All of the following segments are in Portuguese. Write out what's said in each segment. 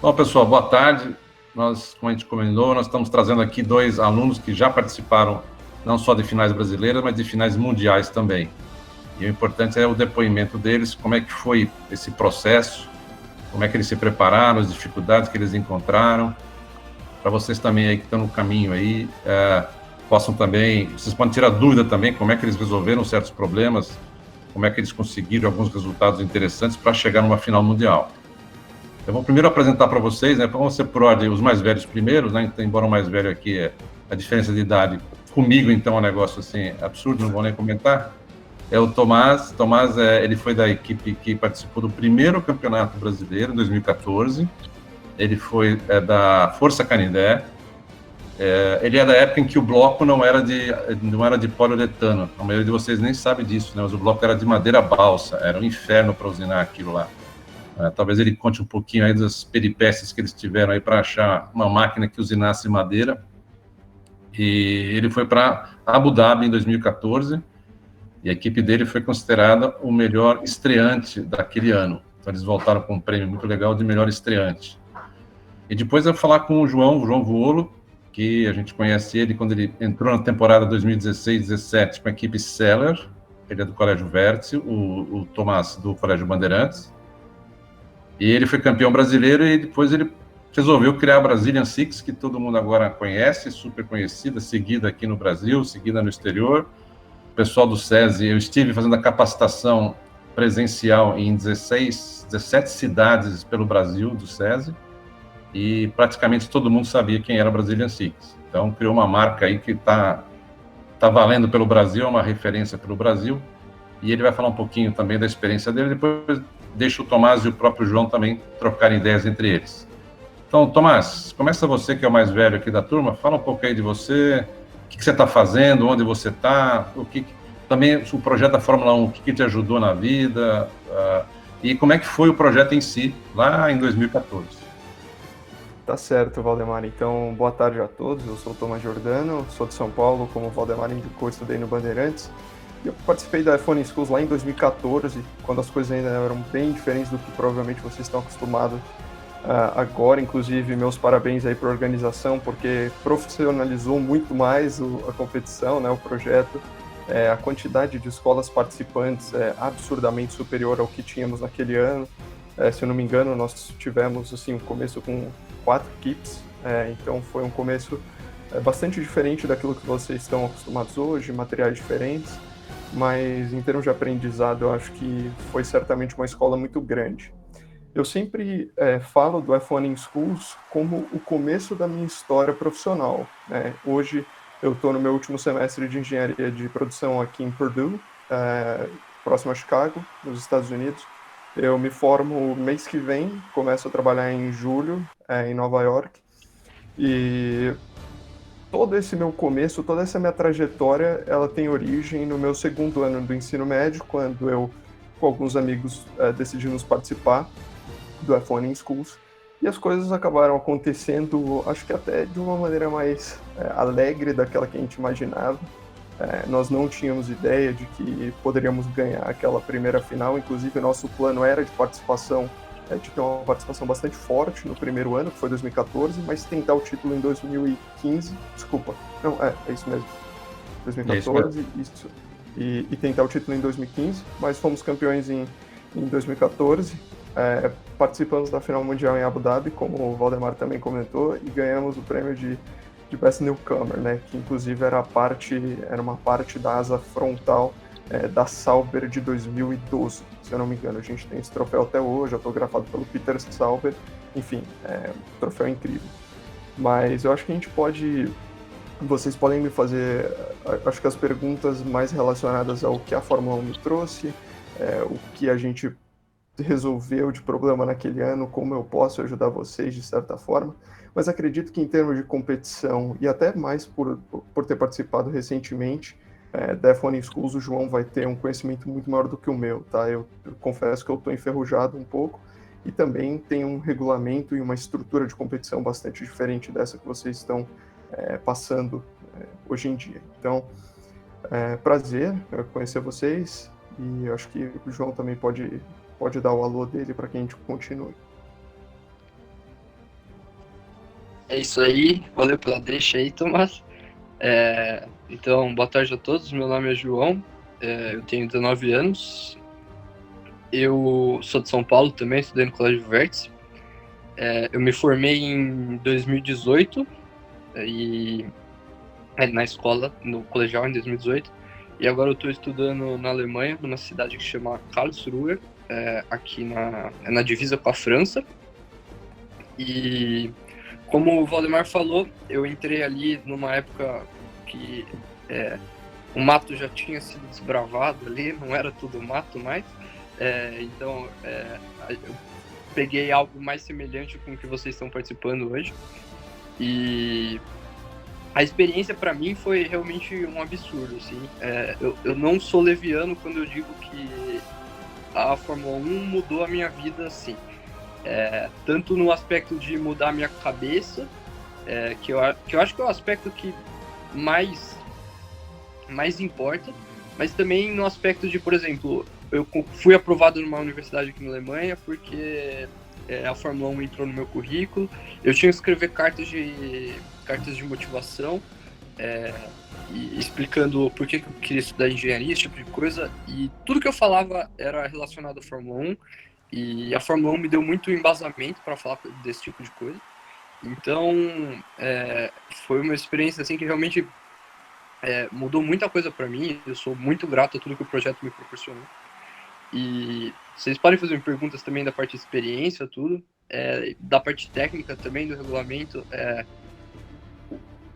Bom, pessoal, boa tarde. Como a gente combinou, nós estamos trazendo aqui 2 alunos que já participaram não só de finais brasileiras, mas de finais mundiais também. E o importante é o depoimento deles, como é que foi esse processo, como é que eles se prepararam, as dificuldades que eles encontraram. Para vocês também aí que estão no caminho aí, possam também, vocês podem tirar dúvida também, como é que eles resolveram certos problemas, como é que eles conseguiram alguns resultados interessantes para chegar numa final mundial. Eu vou primeiro apresentar para vocês, né, vamos ser por ordem, os mais velhos primeiros, né, então, embora o mais velho aqui, a diferença de idade comigo, então, é um negócio assim, absurdo, não vou nem comentar, é o Tomás. Tomás, ele foi da equipe que participou do primeiro Campeonato Brasileiro, em 2014, ele foi da Força Canindé, ele é da época em que o bloco não era de poliuretano, a maioria de vocês nem sabe disso, né, mas o bloco era de madeira balsa, era um inferno para usinar aquilo lá. Talvez ele conte um pouquinho aí das peripécias que eles tiveram aí para achar uma máquina que usinasse madeira. E ele foi para Abu Dhabi em 2014 e a equipe dele foi considerada o melhor estreante daquele ano. Então eles voltaram com um prêmio muito legal de melhor estreante. E depois eu vou falar com o João Vuolo, que a gente conhece ele quando ele entrou na temporada 2016-17 com a equipe Seller, ele é do Colégio Vértice, o Tomás do Colégio Bandeirantes. E ele foi campeão brasileiro e depois ele resolveu criar a Brazilian Six, que todo mundo agora conhece, super conhecida, seguida aqui no Brasil, seguida no exterior. O pessoal do SESI, eu estive fazendo a capacitação presencial em 17 cidades pelo Brasil do SESI e praticamente todo mundo sabia quem era a Brazilian Six. Então criou uma marca aí que está valendo pelo Brasil, é uma referência pelo Brasil. E ele vai falar um pouquinho também da experiência dele, depois deixa o Tomás e o próprio João também trocarem ideias entre eles. Então, Tomás, começa você, que é o mais velho aqui da turma, fala um pouco aí de você, o que você está fazendo, onde você está, também o projeto da Fórmula 1, o que te ajudou na vida, e como é que foi o projeto em si, lá em 2014. Tá certo, Valdemar. Então, boa tarde a todos. Eu sou o Tomás Giordano, sou de São Paulo, como o Valdemar indicou, estudei no Bandeirantes. Eu participei da F1 Schools lá em 2014, quando as coisas ainda eram bem diferentes do que provavelmente vocês estão acostumados agora. Inclusive, meus parabéns aí para a organização, porque profissionalizou muito mais a competição, né, o projeto. A quantidade de escolas participantes é absurdamente superior ao que tínhamos naquele ano. Se eu não me engano, nós tivemos assim, um começo com 4 equipes, então foi um começo bastante diferente daquilo que vocês estão acostumados hoje, materiais diferentes, mas em termos de aprendizado, eu acho que foi certamente uma escola muito grande. Eu sempre falo do F1 Schools como o começo da minha história profissional, né? Hoje eu estou no meu último semestre de engenharia de produção aqui em Purdue, próximo a Chicago, nos Estados Unidos. Eu me formo mês que vem, começo a trabalhar em julho, em Nova York, e todo esse meu começo, toda essa minha trajetória, ela tem origem no meu segundo ano do ensino médio, quando eu, com alguns amigos, decidimos participar do F1 Schools, e as coisas acabaram acontecendo, acho que até de uma maneira mais alegre daquela que a gente imaginava. Nós não tínhamos ideia de que poderíamos ganhar aquela primeira final, inclusive o nosso plano era de participação, de ter uma participação bastante forte no primeiro ano, que foi 2014, mas tentar o título em 2015, desculpa, não, é isso mesmo, 2014, isso, e tentar o título em 2015, mas fomos campeões em 2014, participamos da final mundial em Abu Dhabi, como o Valdemar também comentou, e ganhamos o prêmio de Best Newcomer, né, que inclusive era uma parte da asa frontal da Sauber de 2012, se eu não me engano. A gente tem esse troféu até hoje, autografado pelo Peter Sauber, enfim, um troféu incrível. Mas eu acho que vocês podem me fazer, acho que as perguntas mais relacionadas ao que a Fórmula 1 me trouxe, o que a gente resolveu de problema naquele ano, como eu posso ajudar vocês de certa forma, mas acredito que em termos de competição, e até mais por ter participado recentemente da F1 Schools, o João vai ter um conhecimento muito maior do que o meu, tá? Eu confesso que eu estou enferrujado um pouco, e também tem um regulamento e uma estrutura de competição bastante diferente dessa que vocês estão passando hoje em dia. Então, prazer conhecer vocês, e acho que o João também pode dar o alô dele para que a gente continue. É isso aí, valeu pela deixa aí, Tomás. Então, boa tarde a todos, meu nome é João, eu tenho 19 anos, eu sou de São Paulo também, estudei no Colégio Vértice. Eu me formei em 2018, e, na escola, no colegial em 2018, e agora eu estou estudando na Alemanha, numa cidade que se chama Karlsruhe, aqui na divisa com a França. E como o Valdemar falou, eu entrei ali numa época que o mato já tinha sido desbravado ali, não era tudo mato mais. Então, eu peguei algo mais semelhante com o que vocês estão participando hoje. E a experiência para mim foi realmente um absurdo. Assim. Eu não sou leviano quando eu digo que a Fórmula 1 mudou a minha vida assim. Tanto no aspecto de mudar a minha cabeça, que eu acho que é o aspecto que mais importa, mas também no aspecto de, por exemplo, eu fui aprovado numa universidade aqui na Alemanha porque a Fórmula 1 entrou no meu currículo, eu tinha que escrever cartas de motivação, e explicando por que eu queria estudar engenharia, esse tipo de coisa, e tudo que eu falava era relacionado à Fórmula 1, e a Fórmula 1 me deu muito embasamento para falar desse tipo de coisa. Então, foi uma experiência assim que realmente mudou muita coisa para mim. Eu sou muito grato a tudo que o projeto me proporcionou. E vocês podem fazer perguntas também da parte de experiência, tudo, da parte técnica também do regulamento.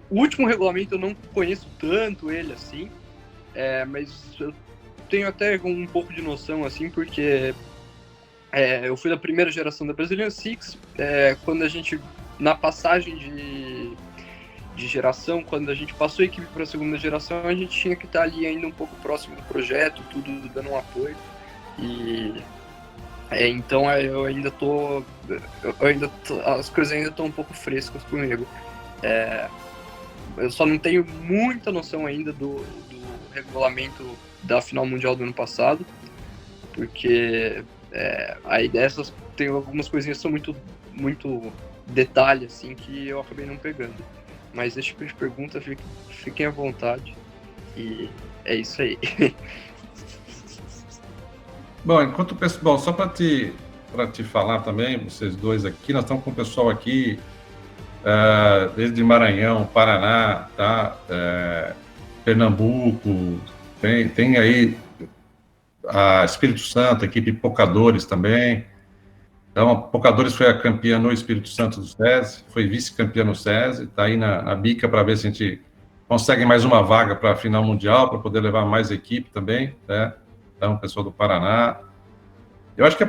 O último regulamento eu não conheço tanto ele assim, mas eu tenho até um pouco de noção assim, porque eu fui da primeira geração da Brazilian Six, quando a gente, na passagem de geração, quando a gente passou a equipe para a segunda geração, a gente tinha que estar ali ainda um pouco próximo do projeto, tudo dando um apoio. E então eu ainda tô, as coisas ainda estão um pouco frescas comigo. Eu só não tenho muita noção ainda do regulamento da final mundial do ano passado, porque aí dessas tem algumas coisinhas que são muito detalhe assim que eu acabei não pegando. Mas esse tipo de pergunta, fiquem à vontade. E é isso aí. Bom, só para te falar também, vocês dois aqui, nós estamos com o pessoal aqui desde Maranhão, Paraná, tá? Pernambuco, tem aí a Espírito Santo, a equipe Pocadores também. Então, a Pocadores foi a campeã no Espírito Santo do SESI, foi vice-campeã no SESI, está aí na bica para ver se a gente consegue mais uma vaga para a final mundial, para poder levar mais equipe também, né? Então, o pessoal do Paraná. Eu acho que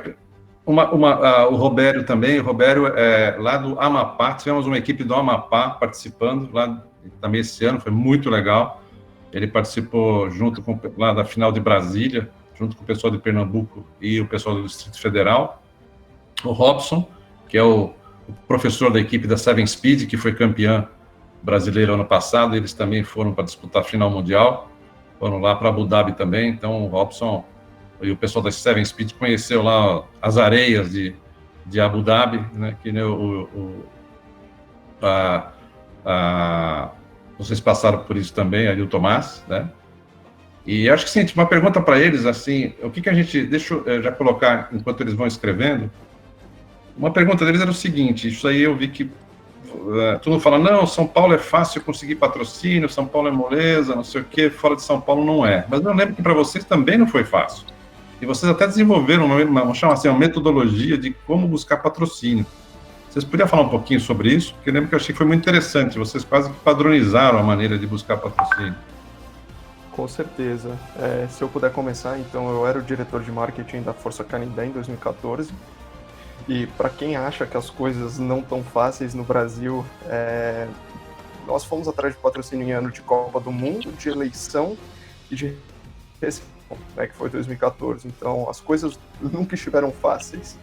o Robério também, lá do Amapá, tivemos uma equipe do Amapá participando lá também esse ano, foi muito legal. Ele participou lá da final de Brasília, junto com o pessoal de Pernambuco e o pessoal do Distrito Federal. O Robson, que é o professor da equipe da Seven Speed, que foi campeã brasileira ano passado, eles também foram para disputar a final mundial, foram lá para Abu Dhabi também. Então o Robson e o pessoal da Seven Speed conheceu lá as areias de Abu Dhabi, né, que vocês passaram por isso também, ali o Tomás, né? E acho que sim, uma pergunta para eles, assim, o que a gente, deixa eu já colocar enquanto eles vão escrevendo. Uma pergunta deles era o seguinte, isso aí eu vi que todo mundo fala, não, São Paulo é fácil conseguir patrocínio, São Paulo é moleza, não sei o quê, fora de São Paulo não é. Mas eu lembro que para vocês também não foi fácil. E vocês até desenvolveram vamos chamar assim, uma metodologia de como buscar patrocínio. Vocês poderiam falar um pouquinho sobre isso? Porque eu lembro que eu achei que foi muito interessante, vocês quase que padronizaram a maneira de buscar patrocínio. Com certeza. Se eu puder começar, então, eu era o diretor de marketing da Força Canindé em 2014. E para quem acha que as coisas não estão fáceis no Brasil, nós fomos atrás de patrocínio em ano de Copa do Mundo, de eleição e de recessão, que foi 2014. Então, as coisas nunca estiveram fáceis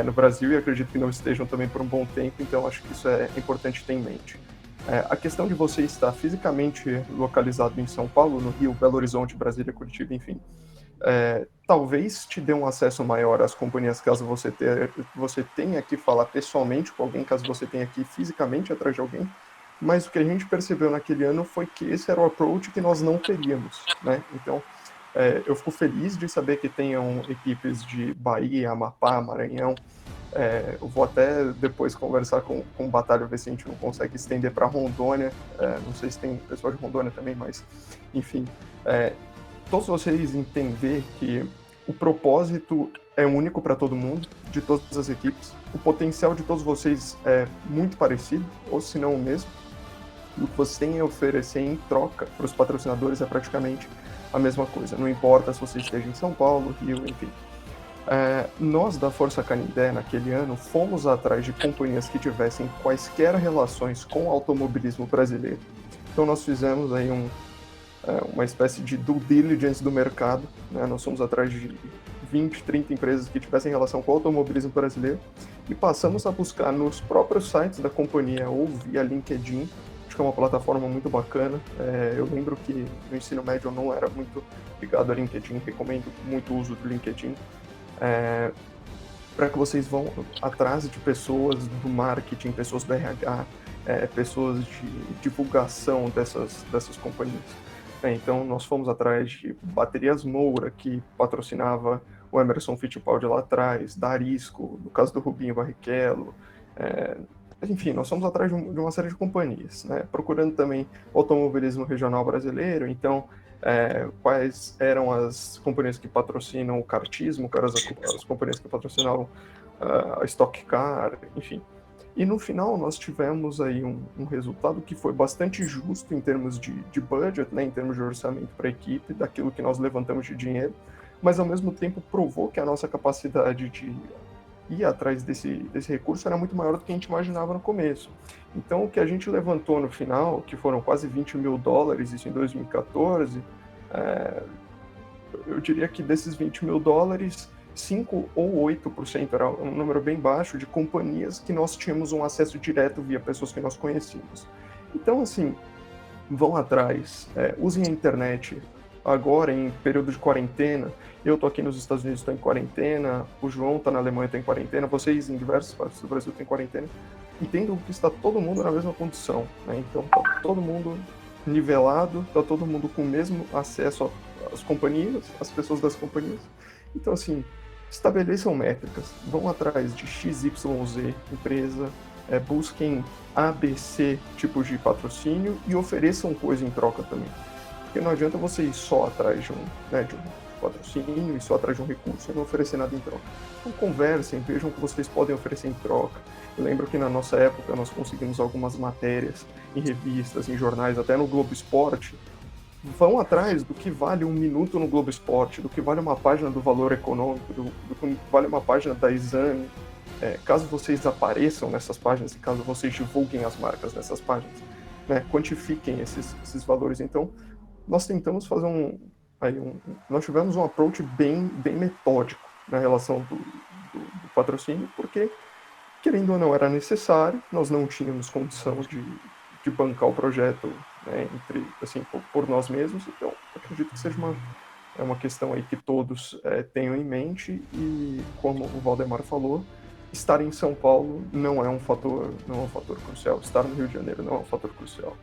no Brasil e acredito que não estejam também por um bom tempo, então acho que isso é importante ter em mente. A questão de você estar fisicamente localizado em São Paulo, no Rio, Belo Horizonte, Brasília, Curitiba, enfim, talvez te dê um acesso maior às companhias caso você tenha que falar pessoalmente com alguém, caso você tenha que ir fisicamente atrás de alguém, mas o que a gente percebeu naquele ano foi que esse era o approach que nós não teríamos, né? Então, eu fico feliz de saber que tenham equipes de Bahia, Amapá, Maranhão. Eu vou até depois conversar com o Batalha, ver se a gente não consegue estender para Rondônia. Não sei se tem pessoal de Rondônia também, mas, enfim. Todos vocês entender que o propósito é único para todo mundo, de todas as equipes. O potencial de todos vocês é muito parecido, ou se não o mesmo. E o que vocês têm a oferecer em troca para os patrocinadores é praticamente a mesma coisa. Não importa se você esteja em São Paulo, Rio, enfim. Nós da Força Canindé, naquele ano, fomos atrás de companhias que tivessem quaisquer relações com o automobilismo brasileiro. Então nós fizemos aí uma espécie de due diligence do mercado, né? Nós fomos atrás de 20, 30 empresas que tivessem relação com o automobilismo brasileiro e passamos a buscar nos próprios sites da companhia ou via LinkedIn. Acho que é uma plataforma muito bacana. Eu lembro que no ensino médio eu não era muito ligado a LinkedIn, recomendo muito o uso do LinkedIn, para que vocês vão atrás de pessoas do marketing, pessoas do RH, pessoas de divulgação dessas companhias. Então, nós fomos atrás de Baterias Moura, que patrocinava o Emerson Fittipaldi lá atrás, da Arisco, no caso do Rubinho Barrichello. Enfim, nós fomos atrás de uma série de companhias, né? Procurando também automobilismo regional brasileiro. Então, quais eram as companhias que patrocinam o kartismo, as companhias que patrocinavam a Stock Car, enfim. E no final nós tivemos aí um resultado que foi bastante justo em termos de budget, né, em termos de orçamento para a equipe, daquilo que nós levantamos de dinheiro, mas ao mesmo tempo provou que a nossa capacidade de ir atrás desse recurso era muito maior do que a gente imaginava no começo. Então o que a gente levantou no final, que foram quase $20 mil, isso em 2014, eu diria que desses $20 mil, 5 ou 8%, era um número bem baixo, de companhias que nós tínhamos um acesso direto via pessoas que nós conhecíamos. Então, assim, vão atrás, usem a internet. Agora, em período de quarentena, eu estou aqui nos Estados Unidos, estou em quarentena, o João está na Alemanha, está em quarentena, vocês em diversas partes do Brasil estão em quarentena. Entendam que está todo mundo na mesma condição, né? Então, está todo mundo nivelado, está todo mundo com o mesmo acesso às companhias, às pessoas das companhias. Então, assim, estabeleçam métricas, vão atrás de XYZ empresa, busquem ABC tipos de patrocínio e ofereçam coisa em troca também. Porque não adianta você ir só atrás de um patrocínio e só atrás de um recurso e não oferecer nada em troca. Então conversem, vejam o que vocês podem oferecer em troca. Eu lembro que na nossa época nós conseguimos algumas matérias em revistas, em jornais, até no Globo Esporte. Vão atrás do que vale um minuto no Globo Esporte, do que vale uma página do Valor Econômico, do que vale uma página da Exame. Caso vocês apareçam nessas páginas, caso vocês divulguem as marcas nessas páginas, né, quantifiquem esses valores. Então, nós tentamos fazer nós tivemos um approach bem metódico na relação do patrocínio, porque, querendo ou não, era necessário, nós não tínhamos condição de bancar o projeto, né, por nós mesmos. Então, acredito que seja uma questão aí que todos tenham em mente, e como o Valdemar falou, estar em São Paulo não é um fator crucial, estar no Rio de Janeiro não é um fator crucial.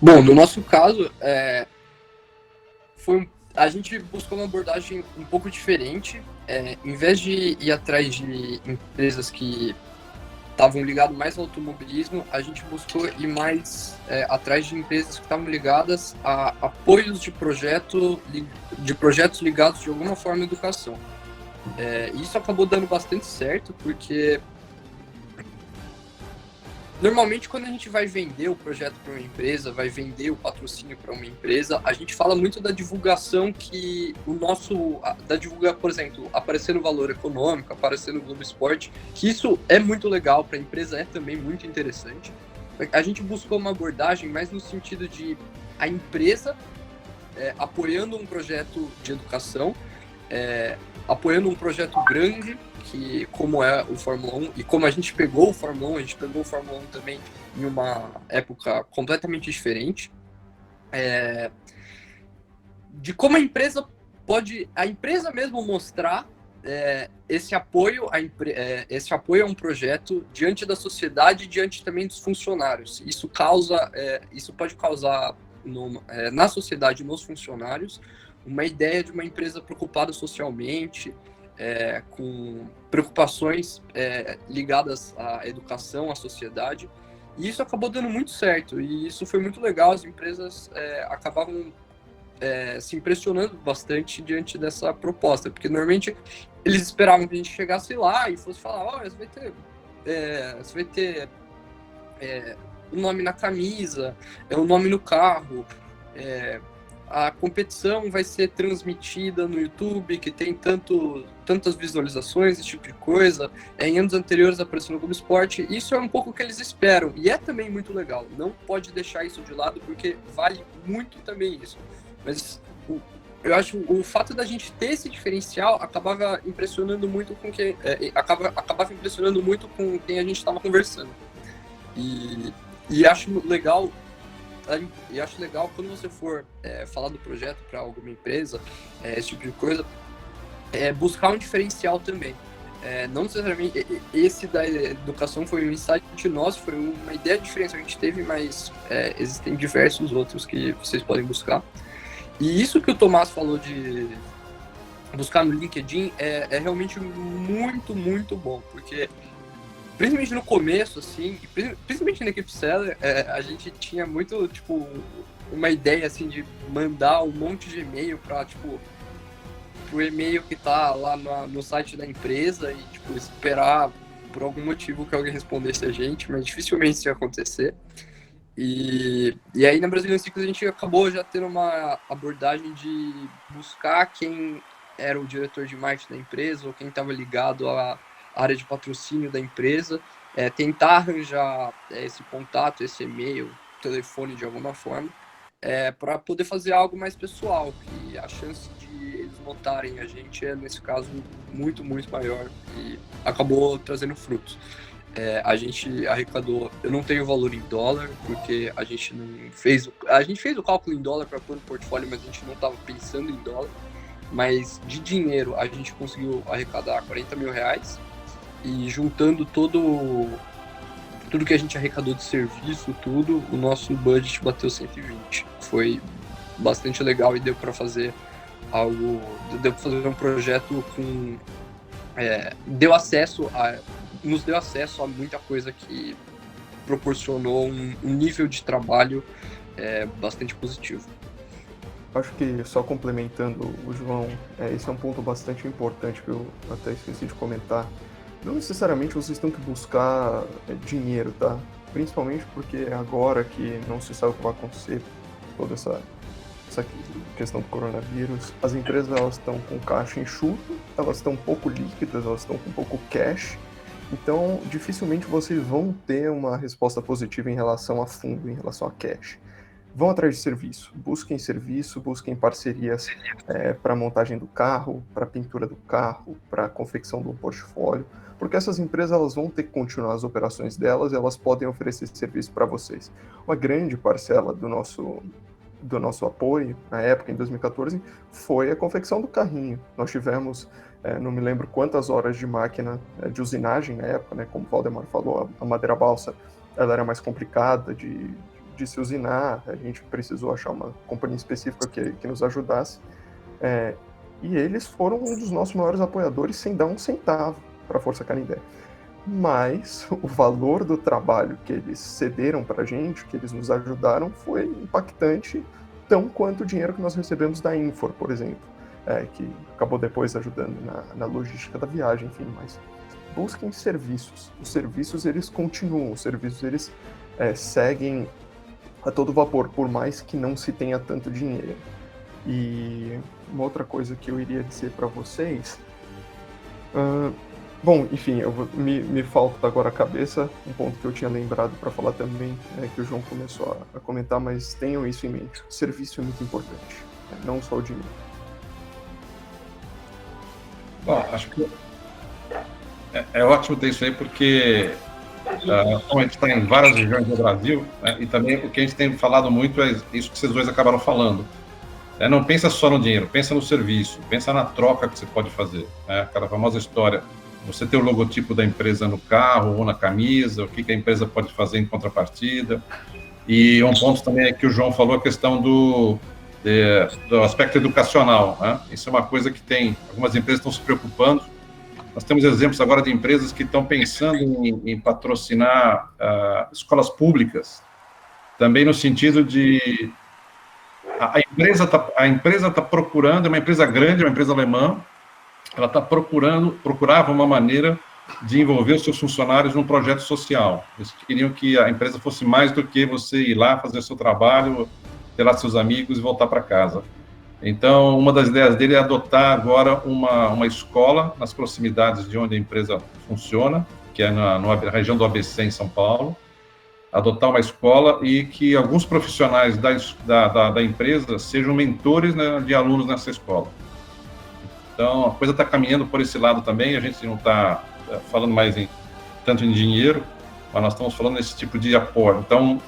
Bom, no nosso caso, a gente buscou uma abordagem um pouco diferente. Em vez de ir atrás de empresas que estavam ligadas mais ao automobilismo, a gente buscou ir mais atrás de empresas que estavam ligadas a apoios de projetos ligados de alguma forma à educação. Isso acabou dando bastante certo, porque normalmente quando a gente vai vender o projeto para uma empresa, vai vender o patrocínio para uma empresa, a gente fala muito da divulgação que por exemplo, aparecer no Valor Econômico, aparecer no Globo Esporte, que isso é muito legal, para a empresa é também muito interessante. A gente buscou uma abordagem mais no sentido de a empresa apoiando um projeto de educação, apoiando um projeto grande, que como é o Fórmula 1, e como a gente pegou o Fórmula 1, a gente pegou o Fórmula 1 também em uma época completamente diferente. de como a empresa mesmo mostrar esse apoio a um projeto diante da sociedade e diante também dos funcionários. Isso pode causar na sociedade, nos funcionários, uma ideia de uma empresa preocupada socialmente, com preocupações ligadas à educação, à sociedade. E isso acabou dando muito certo, e isso foi muito legal. As empresas acabavam se impressionando bastante diante dessa proposta, porque normalmente eles esperavam que a gente chegasse lá e fosse falar: olha, você vai ter um nome na camisa, um nome no carro, a competição vai ser transmitida no YouTube, que tem tantas visualizações, esse tipo de coisa. Em anos anteriores apareceu no Globo Esporte. Isso é um pouco o que eles esperam, e é também muito legal. Não pode deixar isso de lado, porque vale muito também isso. Mas eu acho que o fato da gente ter esse diferencial acabava impressionando muito com quem a gente estava conversando. E acho legal quando você for falar do projeto para alguma empresa, esse tipo de coisa, buscar um diferencial também. Não necessariamente esse da educação foi um insight nosso, foi uma ideia diferente que a gente teve, mas existem diversos outros que vocês podem buscar. E isso que o Tomás falou de buscar no LinkedIn é realmente muito, muito bom, porque principalmente no começo, assim, principalmente na equipe seller, a gente tinha muito, tipo, uma ideia, assim, de mandar um monte de e-mail para, tipo, pro e-mail que tá lá no site da empresa e, tipo, esperar por algum motivo que alguém respondesse a gente, mas dificilmente isso ia acontecer. E aí na Brazilian Cycles a gente acabou já tendo uma abordagem de buscar quem era o diretor de marketing da empresa ou quem estava ligado à área de patrocínio da empresa, tentar arranjar esse contato, esse e-mail, telefone de alguma forma, para poder fazer algo mais pessoal, que a chance de eles notarem a gente nesse caso, muito, muito maior, e acabou trazendo frutos. A gente arrecadou, eu não tenho valor em dólar, porque a gente fez o cálculo em dólar para pôr no portfólio, mas a gente não estava pensando em dólar. Mas de dinheiro a gente conseguiu arrecadar R$40 mil, e juntando tudo que a gente arrecadou de serviço, o nosso budget bateu 120. Foi bastante legal e deu para fazer um projeto com nos deu acesso a muita coisa que proporcionou um nível de trabalho bastante positivo. Acho que, só complementando o João, esse é um ponto bastante importante que eu até esqueci de comentar. Não necessariamente vocês têm que buscar dinheiro, tá? Principalmente porque agora que não se sabe o que vai acontecer, toda essa questão do coronavírus, as empresas elas estão com caixa enxuto, elas estão um pouco líquidas, elas estão com pouco cash. Então, dificilmente vocês vão ter uma resposta positiva em relação a fundo, em relação a cash. Vão atrás de serviço, busquem parcerias para montagem do carro, para pintura do carro, para confecção do portfólio, porque essas empresas elas vão ter que continuar as operações delas e elas podem oferecer esse serviço para vocês. Uma grande parcela do nosso apoio, na época, em 2014, foi a confecção do carrinho. Nós tivemos, não me lembro quantas horas de máquina de usinagem na época, né? Como o Valdemar falou, a madeira balsa ela era mais complicada de se usinar, a gente precisou achar uma companhia específica que nos ajudasse, e eles foram um dos nossos maiores apoiadores sem dar um centavo para a Força Canindé. Mas o valor do trabalho que eles cederam para a gente, que eles nos ajudaram, foi impactante, tão quanto o dinheiro que nós recebemos da Infor, por exemplo, que acabou depois ajudando na logística da viagem, enfim. Mas busquem serviços. Os serviços, eles continuam, os serviços, eles seguem a todo vapor, por mais que não se tenha tanto dinheiro. E uma outra coisa que eu iria dizer para vocês... Bom, enfim, me falta agora a cabeça, um ponto que eu tinha lembrado para falar também, que o João começou a comentar, mas tenham isso em mente. O serviço é muito importante, não só o dinheiro. Bom, acho que é ótimo ter isso aí, porque como a gente está em várias regiões do Brasil, né, e também o que a gente tem falado muito é isso que vocês dois acabaram falando. Não pensa só no dinheiro, pensa no serviço, pensa na troca que você pode fazer. Aquela famosa história, você ter o logotipo da empresa no carro ou na camisa, o que a empresa pode fazer em contrapartida. E um ponto também é que o João falou, a questão do aspecto educacional. Isso é uma coisa que algumas empresas estão se preocupando. Nós temos exemplos agora de empresas que estão pensando em patrocinar escolas públicas, também no sentido de a empresa tá procurando, é uma empresa grande, é uma empresa alemã, ela procurava uma maneira de envolver os seus funcionários num projeto social. Eles queriam que a empresa fosse mais do que você ir lá, fazer seu trabalho, ter lá seus amigos e voltar para casa. Então, uma das ideias dele é adotar agora uma escola nas proximidades de onde a empresa funciona, que é na região do ABC, em São Paulo, adotar uma escola e que alguns profissionais da empresa sejam mentores, né, de alunos nessa escola. Então, a coisa está caminhando por esse lado também, a gente não está falando mais tanto em dinheiro, mas nós estamos falando desse tipo de apoio. Então,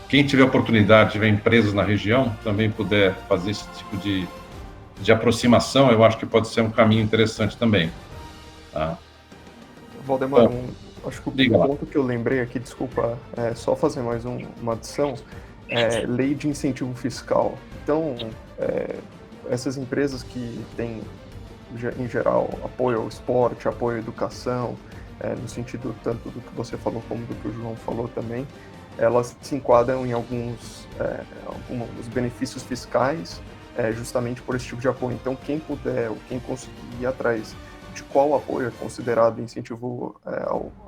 quem tiver oportunidade, tiver empresas na região, também puder fazer esse tipo de aproximação, eu acho que pode ser um caminho interessante também. Tá? Valdemar, acho que o ponto que eu lembrei aqui, desculpa, só fazer mais uma adição, lei de incentivo fiscal. Então, essas empresas que têm, em geral, apoio ao esporte, apoio à educação, no sentido tanto do que você falou como do que o João falou também, elas se enquadram em alguns benefícios fiscais, justamente por esse tipo de apoio. Então, quem puder ou quem conseguir ir atrás de qual apoio é considerado incentivo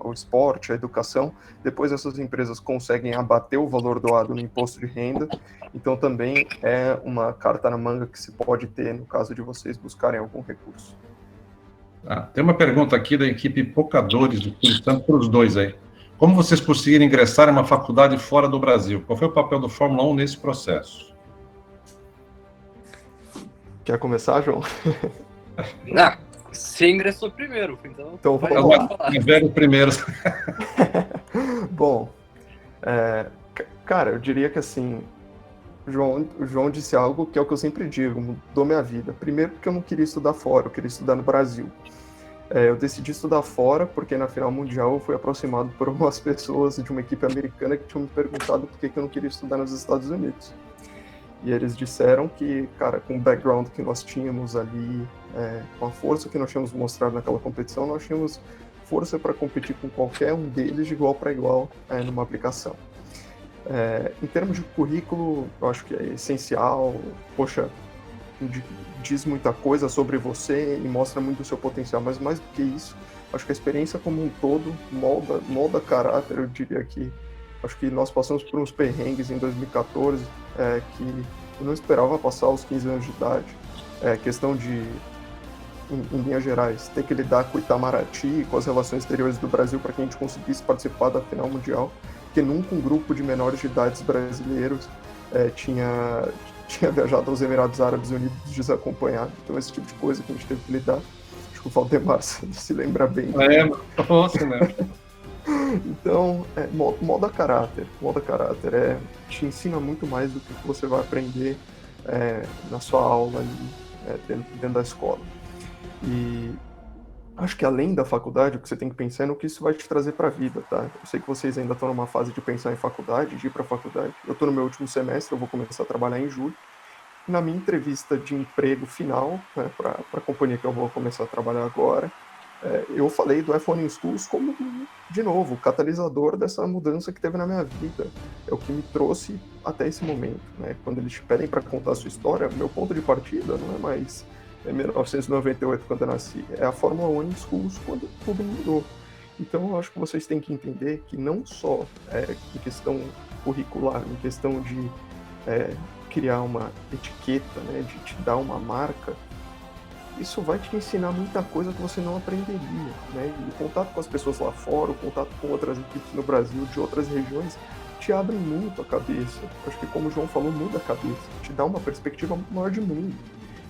ao esporte, à educação, depois essas empresas conseguem abater o valor doado no imposto de renda, então também é uma carta na manga que se pode ter no caso de vocês buscarem algum recurso. Tem uma pergunta aqui da equipe Pocadores do Espírito Santo para os dois aí. Como vocês conseguiram ingressar em uma faculdade fora do Brasil? Qual foi o papel do Fórmula 1 nesse processo? Quer começar, João? Não, você ingressou primeiro, então vamos lá. Tiveram primeiro. Bom, cara, eu diria que assim, o João disse algo que é o que eu sempre digo, mudou minha vida. Primeiro porque eu não queria estudar fora, eu queria estudar no Brasil. Eu decidi estudar fora porque na final mundial eu fui aproximado por umas pessoas de uma equipe americana que tinham me perguntado por que eu não queria estudar nos Estados Unidos. E eles disseram que, cara, com o background que nós tínhamos ali, com a força que nós tínhamos mostrado naquela competição, nós tínhamos força para competir com qualquer um deles de igual para igual numa aplicação. Em termos de currículo, eu acho que é essencial, poxa, diz muita coisa sobre você e mostra muito o seu potencial, mas mais do que isso, acho que a experiência como um todo molda caráter. Eu diria que acho que nós passamos por uns perrengues em 2014 que eu não esperava passar aos 15 anos de idade. Questão de, em linhas gerais, ter que lidar com o Itamaraty, com as relações exteriores do Brasil para que a gente conseguisse participar da final mundial, porque nunca um grupo de menores de idades brasileiros tinha viajado aos Emirados Árabes Unidos desacompanhado. Então, esse tipo de coisa que a gente teve que lidar. Acho que o Valdemar se lembra bem. Nossa, né? Então, molda caráter. Te ensina muito mais do que você vai aprender na sua aula ali, dentro da escola. E acho que além da faculdade, o que você tem que pensar é no que isso vai te trazer para a vida, tá? Eu sei que vocês ainda estão numa fase de pensar em faculdade, de ir para a faculdade. Eu estou no meu último semestre, eu vou começar a trabalhar em julho. Na minha entrevista de emprego final, né, para a companhia que eu vou começar a trabalhar agora, eu falei do F1 Schools como, de novo, o catalisador dessa mudança que teve na minha vida. É o que me trouxe até esse momento, né? Quando eles te pedem para contar a sua história, meu ponto de partida não é mais 1998, quando eu nasci, é a Fórmula 1 Schools, quando tudo mudou. Então, eu acho que vocês têm que entender que não só em questão curricular, em questão de criar uma etiqueta, né, de te dar uma marca, isso vai te ensinar muita coisa que você não aprenderia, né? E o contato com as pessoas lá fora, o contato com outras equipes no Brasil, de outras regiões, te abre muito a cabeça. Acho que, como o João falou, muda a cabeça, te dá uma perspectiva maior de mundo.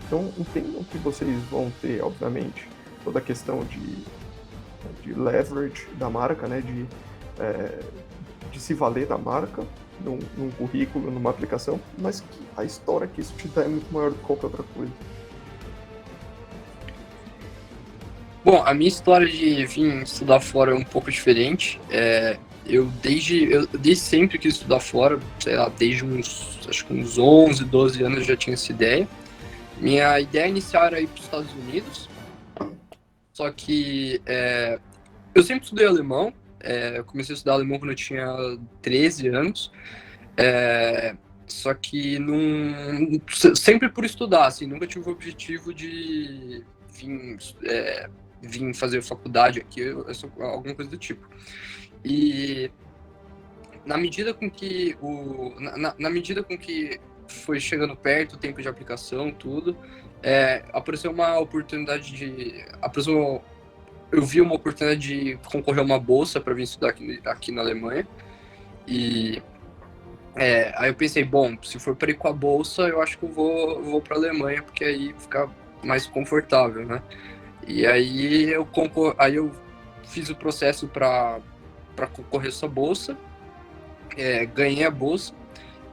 Então, entendam que vocês vão ter, obviamente, toda a questão de leverage da marca, né? De se valer da marca, num currículo, numa aplicação, mas que a história que isso te dá é muito maior do que qualquer outra coisa. Bom, a minha história de vir estudar fora é um pouco diferente. Eu desde sempre quis estudar fora, sei lá, desde acho que uns 11, 12 anos eu já tinha essa ideia. Minha ideia inicial era ir para os Estados Unidos, só que eu sempre estudei alemão. Eu comecei a estudar alemão quando eu tinha 13 anos, só que sempre por estudar, assim, nunca tive o objetivo de vir fazer faculdade aqui, alguma coisa do tipo. E na medida com que foi chegando perto o tempo de aplicação, tudo, apareceu uma oportunidade eu vi uma oportunidade de concorrer a uma bolsa para vir estudar aqui na Alemanha. E aí eu pensei, bom, se for para ir com a bolsa, eu acho que eu vou para a Alemanha, porque aí fica mais confortável, né? E aí eu fiz o processo para concorrer a essa bolsa, ganhei a bolsa,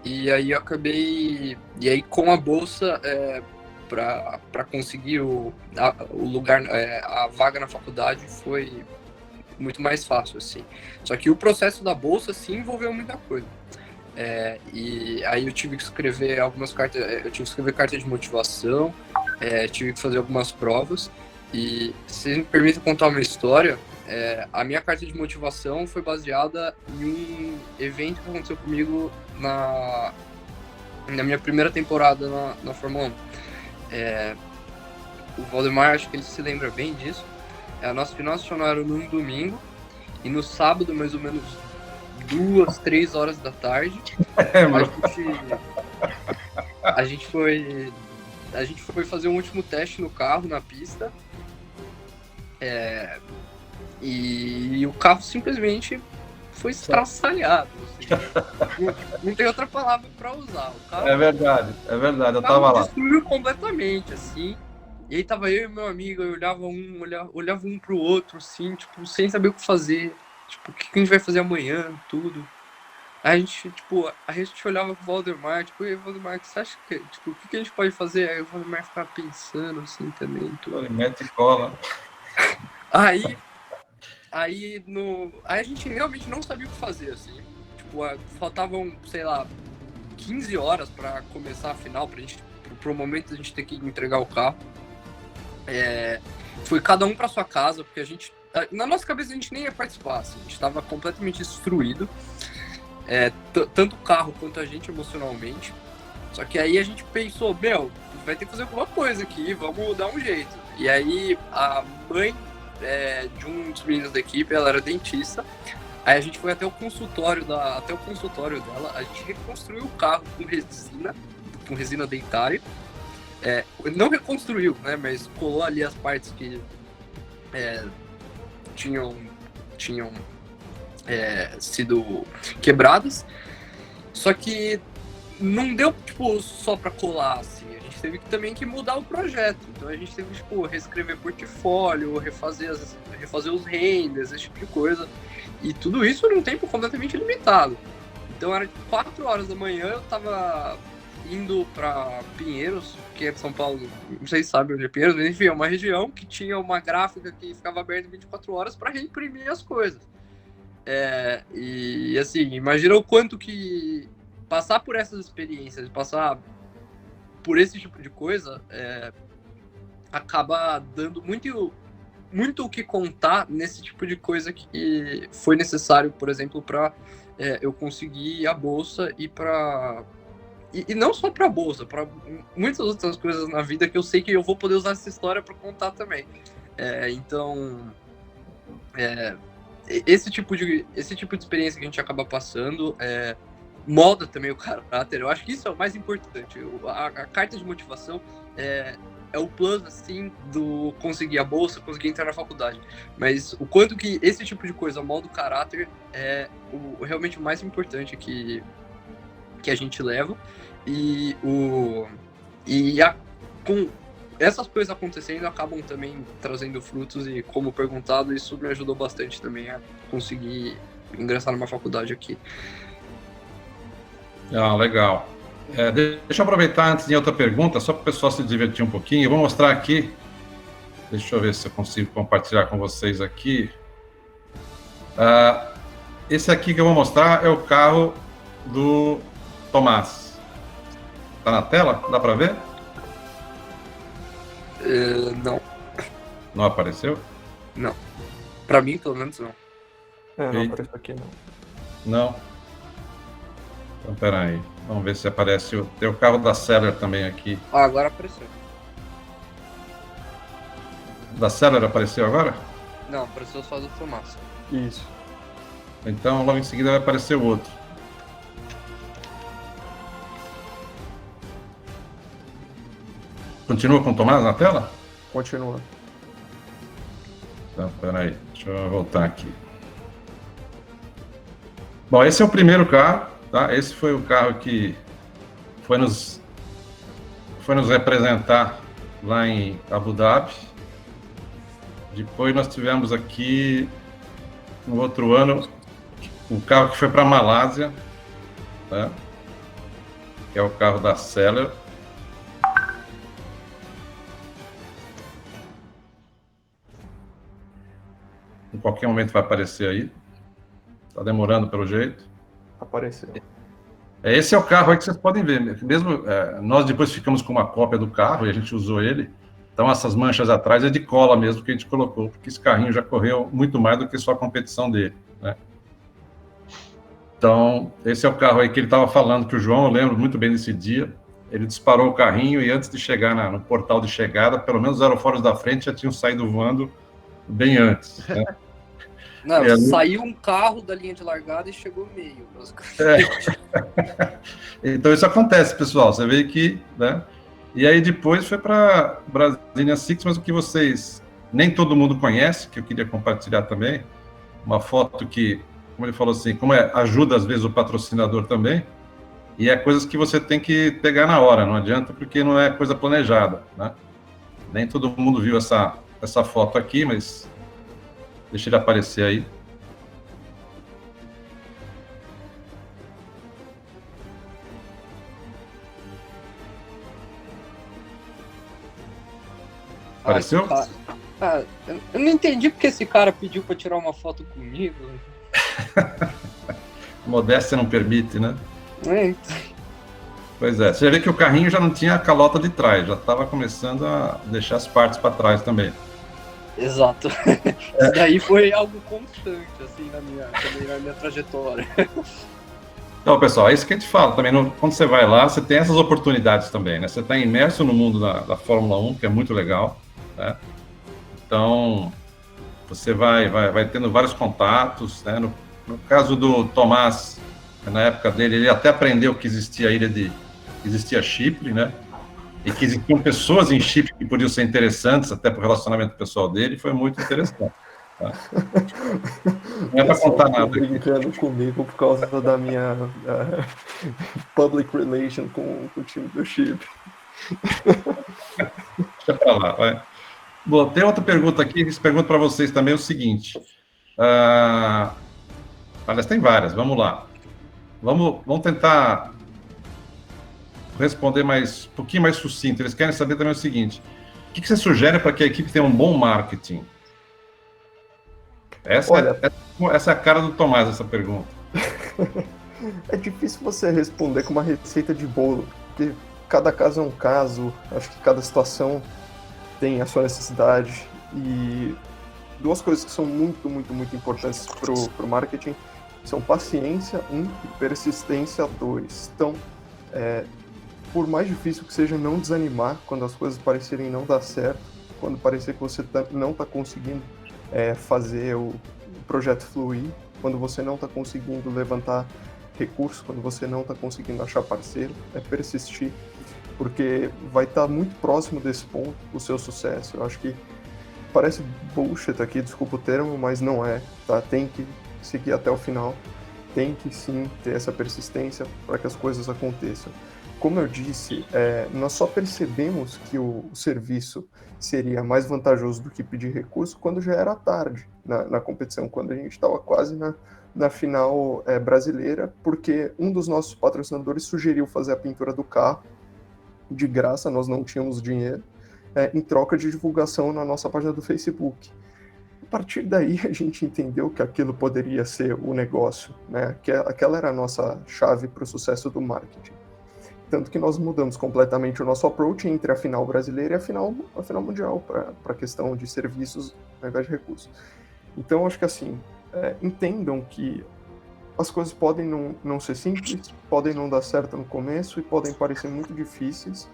e aí eu acabei... E aí com a bolsa, para conseguir o lugar, a vaga na faculdade foi muito mais fácil, assim. Só que o processo da bolsa, sim, envolveu muita coisa. E aí eu tive que escrever carta de motivação, tive que fazer algumas provas. E se me permite contar uma história, a minha carta de motivação foi baseada em um evento que aconteceu comigo na minha primeira temporada na Fórmula 1. O Valdemar, acho que ele se lembra bem disso. A nossa final nacional era num domingo, e no sábado, mais ou menos 2, 3 horas da tarde, a gente foi fazer um último teste no carro, na pista. E o carro simplesmente foi estraçalhado. Assim. Não tem outra palavra para usar. O carro, é verdade, eu tava lá. Destruiu completamente, assim. E aí tava eu e meu amigo, eu olhava um pro outro, assim, tipo, sem saber o que fazer. Tipo, o que a gente vai fazer amanhã, tudo. Aí a gente olhava pro Valdemar, tipo, e aí, Valdemar, você acha que, tipo, o que a gente pode fazer? Aí o Valdemar ficava pensando, assim, também, tudo. Ele mete cola. Aí a gente realmente não sabia o que fazer, assim. Tipo, faltavam, sei lá, 15 horas pra começar a final, pro momento a gente ter que entregar o carro. Foi cada um pra sua casa, porque na nossa cabeça a gente nem ia participar, assim, a gente tava completamente destruído. Tanto o carro quanto a gente emocionalmente. Só que aí a gente pensou, vai ter que fazer alguma coisa aqui, vamos dar um jeito. E aí a mãe de um dos meninos da equipe, ela era dentista. Aí a gente foi até o consultório dela, a gente reconstruiu o carro com resina dentária. Não reconstruiu, né, mas colou ali as partes que tinham sido quebradas. Só que não deu, tipo, só pra colar, assim. A gente teve também que mudar o projeto. Então a gente teve que, tipo, reescrever portfólio, refazer os renders, esse tipo de coisa. E tudo isso num tempo completamente limitado. Então era 4 horas da manhã, eu tava indo pra Pinheiros, que é de São Paulo, não sei se sabe onde é Pinheiros, mas enfim, é uma região que tinha uma gráfica que ficava aberta 24 horas para reimprimir as coisas. E assim, imagina o quanto que passar por essas experiências, passar por esse tipo de coisa, acaba dando muito o que contar nesse tipo de coisa que foi necessário, por exemplo, para eu conseguir a bolsa e não só para a bolsa, para muitas outras coisas na vida que eu sei que eu vou poder usar essa história para contar também. Então, esse tipo de experiência que a gente acaba passando molda também o caráter. Eu acho que isso é o mais importante. A carta de motivação é o plano, assim, do conseguir a bolsa, conseguir entrar na faculdade. Mas o quanto que esse tipo de coisa molda o caráter é realmente o mais importante que a gente leva. Com essas coisas acontecendo, acabam também trazendo frutos, e como perguntado, isso me ajudou bastante também a conseguir ingressar numa faculdade aqui. Ah, legal. Deixa eu aproveitar antes de outra pergunta, só para o pessoal se divertir um pouquinho. Eu vou mostrar aqui. Deixa eu ver se eu consigo compartilhar com vocês aqui. Esse aqui que eu vou mostrar é o carro do Tomás. Está na tela? Dá para ver? Não. Não apareceu? Não. Para mim, pelo menos, não. Não apareceu aqui, não. Não? Então, peraí. Vamos ver se aparece. Tem o carro da Seller também aqui. Agora apareceu. Da Seller apareceu agora? Não, apareceu só do Tomás. Isso. Então, logo em seguida vai aparecer o outro. Continua com o Tomás na tela? Continua. Então, peraí. Deixa eu voltar aqui. Bom, esse é o primeiro carro, tá? Esse foi o carro que foi nos representar lá em Abu Dhabi. Depois nós tivemos aqui, no outro ano, o carro que foi para a Malásia, tá? Que é o carro da Seller. Em qualquer momento vai aparecer aí. Está demorando pelo jeito. Apareceu. Esse é o carro aí que vocês podem ver. Mesmo nós depois ficamos com uma cópia do carro e a gente usou ele. Então essas manchas atrás é de cola mesmo que a gente colocou, porque esse carrinho já correu muito mais do que só a competição dele, né? Então esse é o carro aí que ele estava falando, que o João, eu lembro muito bem desse dia. Ele disparou o carrinho e antes de chegar no portal de chegada, pelo menos os aerofólios da frente já tinham saído voando bem antes, né? Não, saiu um carro da linha de largada e chegou meio. Então isso acontece, pessoal. Você vê que, né? E aí depois foi para Brasília Six, mas o que vocês nem todo mundo conhece, que eu queria compartilhar também, uma foto que, como ele falou assim, ajuda às vezes o patrocinador também, e é coisas que você tem que pegar na hora, não adianta porque não é coisa planejada, né? Nem todo mundo viu essa foto aqui, mas deixa ele aparecer aí. Apareceu? Eu não entendi porque esse cara pediu para tirar uma foto comigo. Modéstia não permite, né? É. Pois é. Você vê que o carrinho já não tinha a calota de trás, já estava começando a deixar as partes para trás também. Exato. Isso daí foi algo constante, assim, na minha trajetória. Então, pessoal, é isso que a gente fala também. Quando você vai lá, você tem essas oportunidades também, né? Você está imerso no mundo da Fórmula 1, que é muito legal, né? Então, você vai tendo vários contatos, né? No caso do Tomás, na época dele, ele até aprendeu que existia existia Chipre, né? E que existiam pessoas em Chipre que podiam ser interessantes até para o relacionamento pessoal dele, foi muito interessante. Tá? Não é para contar nada. Brincando comigo por causa da minha public relation com o time do Chipre. Deixa para lá, vai. Bom, tem outra pergunta aqui, que pergunta para vocês também o seguinte. Aliás, tem várias, vamos lá. Vamos tentar responder um pouquinho mais sucinto. Eles querem saber também o seguinte: o que você sugere para que a equipe tenha um bom marketing? Essa é a cara do Tomás, essa pergunta. É difícil você responder com uma receita de bolo, porque cada caso é um caso, acho que cada situação tem a sua necessidade, e duas coisas que são muito, muito, muito importantes para o marketing são paciência, e persistência, 2. Então, por mais difícil que seja, não desanimar quando as coisas parecerem não dar certo, quando parecer que você não está conseguindo fazer o projeto fluir, quando você não está conseguindo levantar recursos, quando você não está conseguindo achar parceiro, persistir, porque vai estar muito próximo desse ponto o seu sucesso. Eu acho que parece bullshit aqui, desculpa o termo, mas não é, tá? Tem que seguir até o final, tem que sim ter essa persistência para que as coisas aconteçam. Como eu disse, nós só percebemos que o serviço seria mais vantajoso do que pedir recurso quando já era tarde na competição, quando a gente estava quase na final brasileira, porque um dos nossos patrocinadores sugeriu fazer a pintura do carro de graça, nós não tínhamos dinheiro, em troca de divulgação na nossa página do Facebook. A partir daí a gente entendeu que aquilo poderia ser o negócio, né? Que aquela era a nossa chave para o sucesso do marketing. Tanto que nós mudamos completamente o nosso approach entre a final brasileira e a final mundial, para a questão de serviços ao invés de recursos. Então, acho que assim, entendam que as coisas podem não ser simples, podem não dar certo no começo e podem parecer muito difíceis,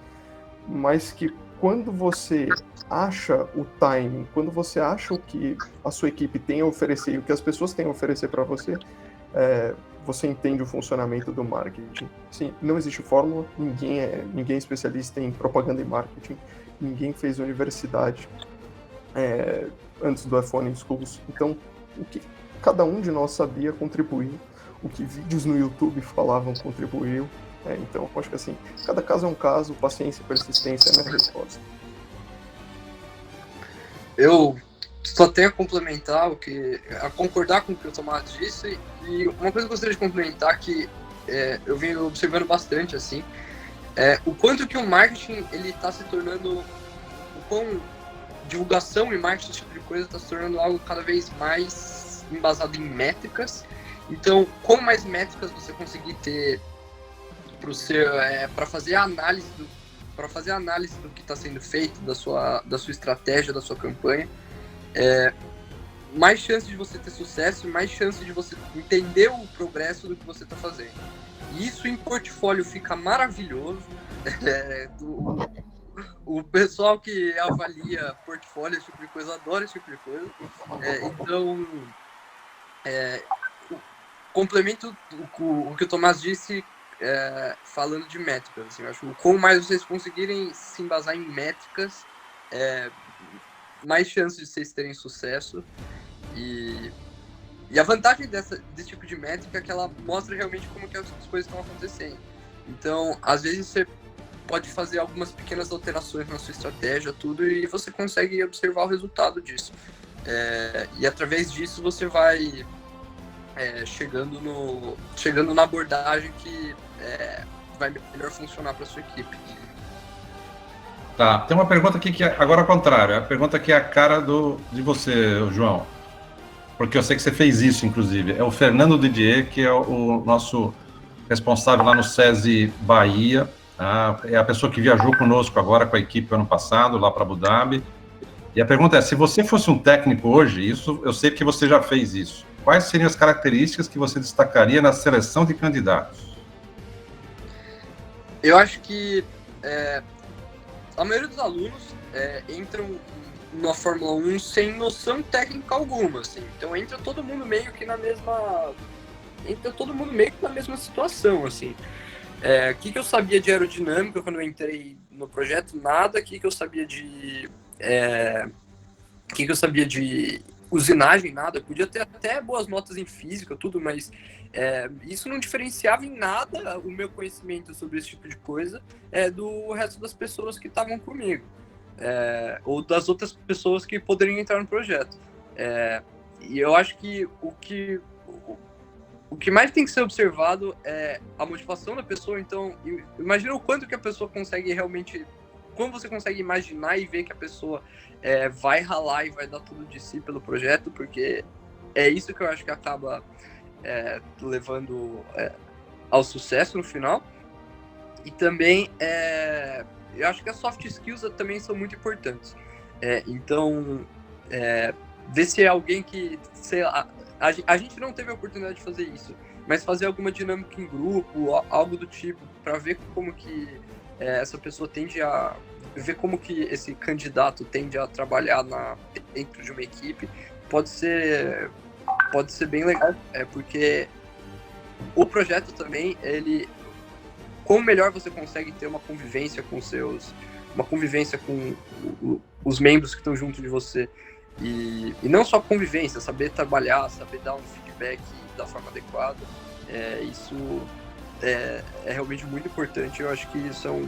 mas que quando você acha o timing, quando você acha o que a sua equipe tem a oferecer e o que as pessoas têm a oferecer para você, você entende o funcionamento do marketing. Sim, não existe fórmula, ninguém é especialista em propaganda e marketing, ninguém fez universidade antes do iPhone Schools. Então, o que cada um de nós sabia contribuiu, o que vídeos no YouTube falavam contribuiu. Então, acho que assim, cada caso é um caso, paciência e persistência é a minha resposta. Eu só tenho a complementar a concordar com o que o Tomás disse, e uma coisa que eu gostaria de complementar que eu venho observando bastante, assim, o quanto que o marketing ele está se tornando, o quão divulgação e marketing, esse tipo de coisa, está se tornando algo cada vez mais embasado em métricas. Então, quanto mais métricas você conseguir ter para fazer a análise do que está sendo feito, da sua estratégia, da sua campanha, mais chance de você ter sucesso, mais chance de você entender o progresso do que você está fazendo. E isso em portfólio fica maravilhoso. O pessoal que avalia portfólio, esse tipo de coisa, adora esse tipo de coisa. Então, complemento o que o Tomás disse, falando de métricas. Assim, eu acho que quanto mais vocês conseguirem se embasar em métricas, mais chances de vocês terem sucesso. E a vantagem desse tipo de métrica é que ela mostra realmente como que as coisas estão acontecendo. Então, às vezes você pode fazer algumas pequenas alterações na sua estratégia, tudo, e você consegue observar o resultado disso. E através disso você vai chegando na abordagem que vai melhor funcionar para sua equipe. Tá, tem uma pergunta aqui que agora é ao contrário, a pergunta que é a cara de você, João, porque eu sei que você fez isso, inclusive. É o Fernando Didier, que é o nosso responsável lá no SESI Bahia, é a pessoa que viajou conosco agora com a equipe ano passado, lá para Abu Dhabi. E a pergunta é, se você fosse um técnico hoje, isso eu sei que você já fez isso, quais seriam as características que você destacaria na seleção de candidatos? Eu acho que a maioria dos alunos entram na Fórmula 1 sem noção técnica alguma, assim. Então entra todo mundo meio que na mesma situação, assim. O que eu sabia de aerodinâmica quando eu entrei no projeto? Nada. O que eu sabia de usinagem? Nada. Eu podia ter até boas notas em física, tudo, mas isso não diferenciava em nada o meu conhecimento sobre esse tipo de coisa do resto das pessoas que estavam comigo, ou das outras pessoas que poderiam entrar no projeto. E eu acho que o que mais tem que ser observado é a motivação da pessoa. Então, imagina o quanto que a pessoa consegue realmente... Quando você consegue imaginar e ver que a pessoa vai ralar e vai dar tudo de si pelo projeto, porque é isso que eu acho que acaba levando ao sucesso no final. E também, eu acho que as soft skills também são muito importantes. Então, ver se é alguém que, sei lá, a gente não teve a oportunidade de fazer isso, mas fazer alguma dinâmica em grupo, algo do tipo, para ver como que essa pessoa tende a... ver como que esse candidato tende a trabalhar dentro de uma equipe, pode ser bem legal, porque o projeto também, como melhor você consegue ter uma convivência com os membros que estão junto de você, e não só convivência, saber trabalhar, saber dar um feedback da forma adequada, isso é realmente muito importante. Eu acho que são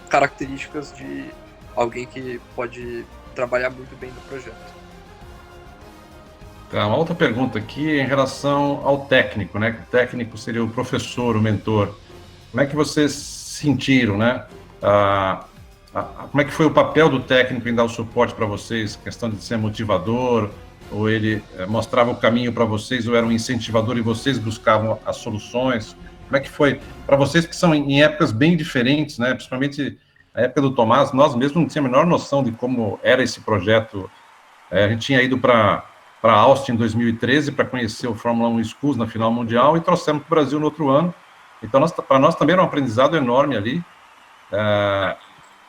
características de alguém que pode trabalhar muito bem no projeto. Uma outra pergunta aqui em relação ao técnico, né? O técnico seria o professor, o mentor. Como é que vocês sentiram, né? Como é que foi o papel do técnico em dar o suporte para vocês? Questão de ser motivador, ou ele mostrava o caminho para vocês, ou era um incentivador e vocês buscavam as soluções? Como é que foi para vocês que são em épocas bem diferentes, né? Principalmente a época do Tomás, nós mesmos não tínhamos a menor noção de como era esse projeto. A gente tinha ido para Austin em 2013 para conhecer o Fórmula 1 Schools na final mundial e trouxemos para o Brasil no outro ano. Então, para nós também era um aprendizado enorme ali.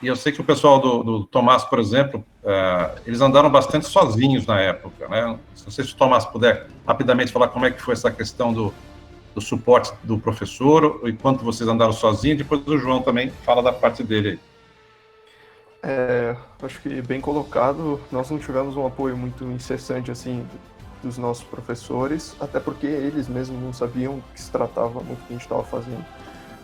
E eu sei que o pessoal do Tomás, por exemplo, eles andaram bastante sozinhos na época, né? Não sei se o Tomás puder rapidamente falar como é que foi essa questão do suporte do professor, e quanto vocês andaram sozinhos, depois o João também fala da parte dele aí. Acho que bem colocado, nós não tivemos um apoio muito incessante assim dos nossos professores, até porque eles mesmos não sabiam do que se tratava muito o que a gente estava fazendo.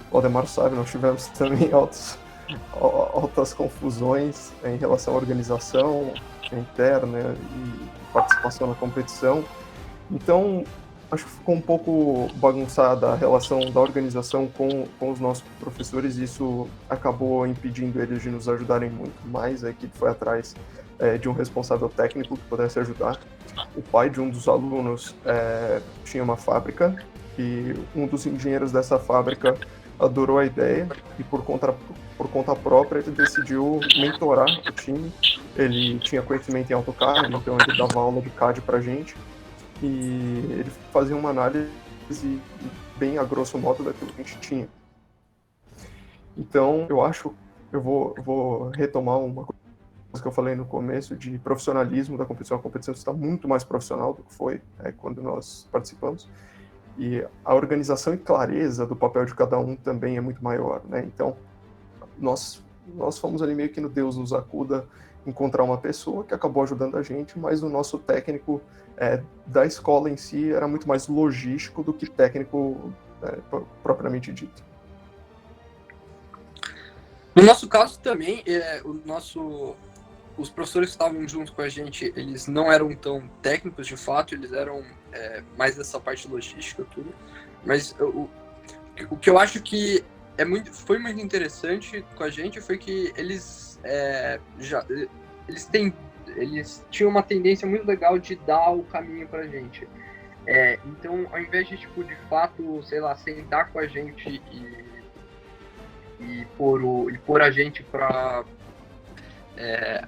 O Valdemar sabe, nós tivemos também altas confusões em relação à organização interna e participação na competição. Então, acho que ficou um pouco bagunçada a relação da organização com os nossos professores, e isso acabou impedindo eles de nos ajudarem muito mais. A equipe foi atrás de um responsável técnico que pudesse ajudar. O pai de um dos alunos tinha uma fábrica, e um dos engenheiros dessa fábrica adorou a ideia, e por conta própria ele decidiu mentorar o time. Ele tinha conhecimento em AutoCAD, então ele dava aula de CAD pra gente, e ele fazia uma análise bem a grosso modo daquilo que a gente tinha. Então, eu vou retomar uma coisa que eu falei no começo de profissionalismo da competição. A competição está muito mais profissional do que foi quando nós participamos, e a organização e clareza do papel de cada um também é muito maior, né? Então, nós fomos ali meio que no Deus nos acuda encontrar uma pessoa que acabou ajudando a gente, mas o nosso técnico da escola em si era muito mais logístico do que técnico propriamente dito. No nosso caso também, os professores que estavam junto com a gente, eles não eram tão técnicos de fato, eles eram mais dessa parte logística, tudo. Mas o que eu acho que foi muito interessante com a gente foi que eles tinham uma tendência muito legal de dar o caminho pra gente. Então, ao invés de, de fato, sei lá, sentar com a gente e pôr a gente para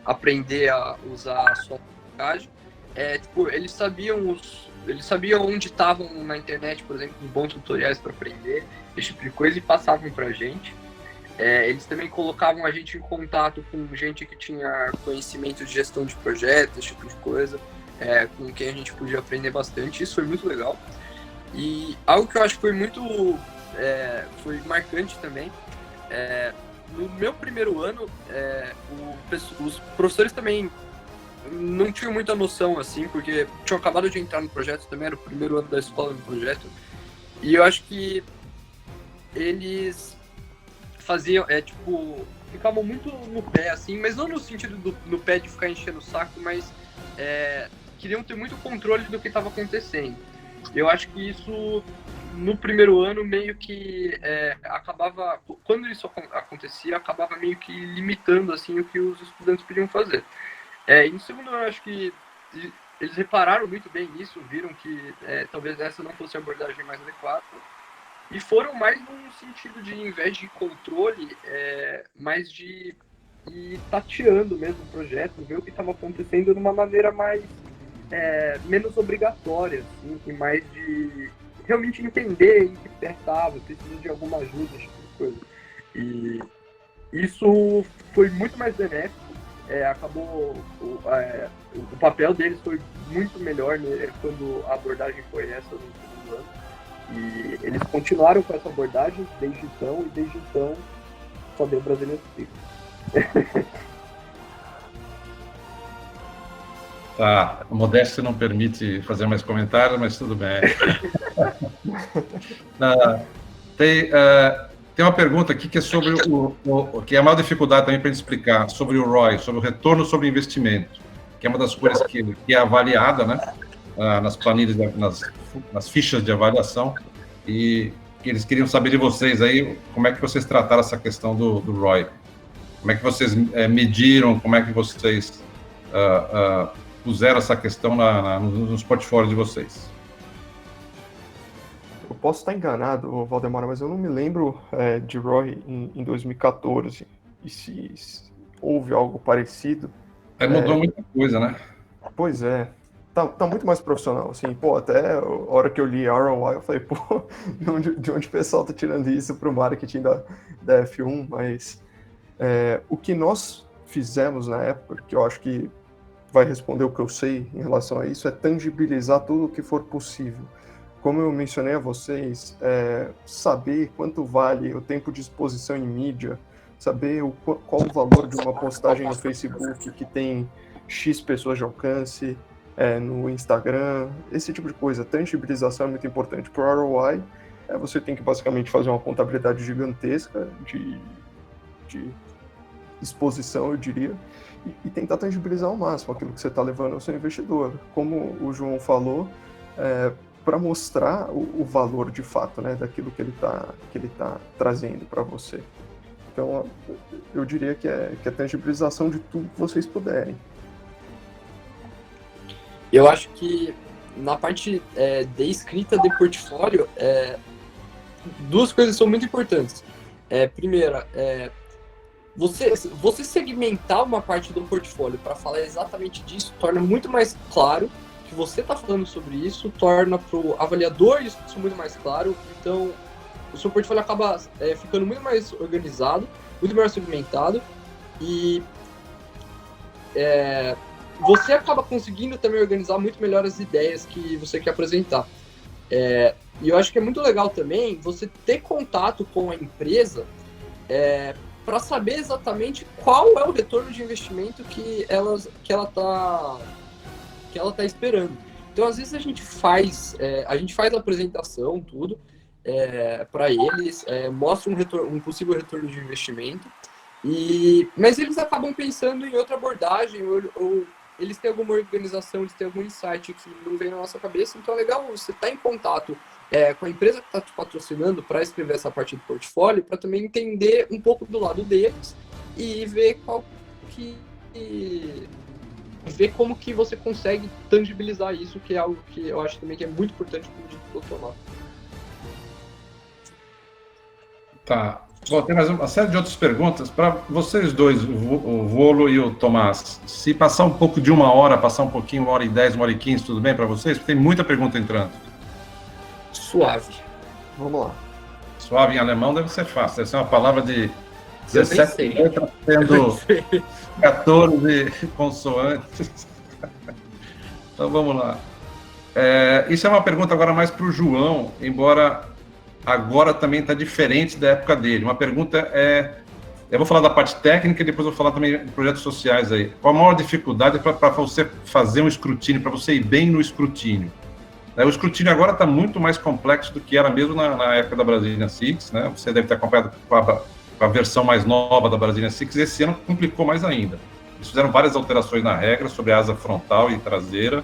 aprender a usar a sua habilidade, eles sabiam onde estavam na internet, por exemplo, bons tutoriais para aprender, esse tipo de coisa, e passavam pra gente. Eles também colocavam a gente em contato com gente que tinha conhecimento de gestão de projetos, esse tipo de coisa, com quem a gente podia aprender bastante. Isso foi muito legal. E algo que eu acho que foi marcante também, no meu primeiro ano, os professores também não tinham muita noção, assim, porque tinham acabado de entrar no projeto, também era o primeiro ano da escola no projeto, e eu acho que eles faziam, ficavam muito no pé, assim, mas não no sentido no pé de ficar enchendo o saco, mas queriam ter muito controle do que estava acontecendo. Eu acho que isso, no primeiro ano, meio que acabava, quando isso acontecia, acabava meio que limitando, assim, o que os estudantes podiam fazer. E no segundo ano, eu acho que eles repararam muito bem nisso, viram que talvez essa não fosse a abordagem mais adequada, e foram mais num sentido de, em vez de controle, mais de ir tateando mesmo o projeto, ver o que estava acontecendo de uma maneira mais menos obrigatória, assim, e mais de realmente entender em que pé estava, precisa de alguma ajuda, esse tipo de coisa. E isso foi muito mais benéfico. Acabou o papel deles foi muito melhor, né, quando a abordagem foi essa no segundo ano, e eles continuaram com essa abordagem desde então só deu brasileiro fico. Tá, a modéstia não permite fazer mais comentários, mas tudo bem. Tem uma pergunta aqui que é sobre que é a maior dificuldade também para a gente explicar, sobre o ROI, sobre o retorno sobre investimento, que é uma das coisas que é avaliada, né? nas planilhas, nas fichas de avaliação, e eles queriam saber de vocês aí como é que vocês trataram essa questão do ROI. Como é que vocês mediram, como é que vocês puseram essa questão nos portfólios de vocês? Eu posso estar enganado, Valdemar, mas eu não me lembro de ROI em 2014, e se houve algo parecido. Mudou muita coisa, né? Pois é. Tá muito mais profissional, assim, pô, até a hora que eu li ROI, eu falei, pô, de onde o pessoal tá tirando isso pro marketing da F1, mas o que nós fizemos na época, que eu acho que vai responder o que eu sei em relação a isso, é tangibilizar tudo o que for possível. Como eu mencionei a vocês, saber quanto vale o tempo de exposição em mídia, saber qual o valor de uma postagem no Facebook que tem X pessoas de alcance, no Instagram, esse tipo de coisa. Tangibilização é muito importante. Para o ROI, você tem que basicamente fazer uma contabilidade gigantesca de exposição, eu diria, e tentar tangibilizar ao máximo aquilo que você está levando ao seu investidor. Como o João falou, para mostrar o valor de fato, né, daquilo que ele tá trazendo para você. Então, eu diria que é tangibilização de tudo que vocês puderem. Eu acho que na parte de escrita de portfólio, duas coisas são muito importantes. Primeira, você segmentar uma parte do portfólio para falar exatamente disso torna muito mais claro que você está falando sobre isso, torna para o avaliador isso muito mais claro. Então, o seu portfólio acaba ficando muito mais organizado, muito melhor segmentado, e você acaba conseguindo também organizar muito melhor as ideias que você quer apresentar. E eu acho que é muito legal também você ter contato com a empresa para saber exatamente qual é o retorno de investimento que ela tá esperando. Então, às vezes a gente faz a apresentação, tudo, para eles, mostra um possível retorno de investimento, mas eles acabam pensando em outra abordagem, ou eles têm alguma organização, eles têm algum insight que não vem na nossa cabeça. Então é legal você estar em contato com a empresa que está te patrocinando para escrever essa parte do portfólio, para também entender um pouco do lado deles e ver ver como que você consegue tangibilizar isso, que é algo que eu acho também que é muito importante para o tomar. Tá. Bom, tem mais uma série de outras perguntas. Para vocês dois, o Volo e o Tomás, se passar um pouco de 1 hora, passar um pouquinho, 1h10, 1h15, tudo bem para vocês? Tem muita pergunta entrando. Suave. Vamos lá. Suave em alemão deve ser fácil. Deve ser uma palavra de 17 letras, tendo 14 consoantes. Então vamos lá. Isso é uma pergunta agora mais para o João, embora agora também está diferente da época dele. Uma pergunta eu vou falar da parte técnica e depois vou falar também de projetos sociais aí. Qual a maior dificuldade para você fazer um escrutínio, para você ir bem no escrutínio? O escrutínio agora está muito mais complexo do que era mesmo na época da Brazilian Six, né? Você deve ter acompanhado com a versão mais nova da Brazilian Six, e esse ano complicou mais ainda. Eles fizeram várias alterações na regra sobre a asa frontal e traseira.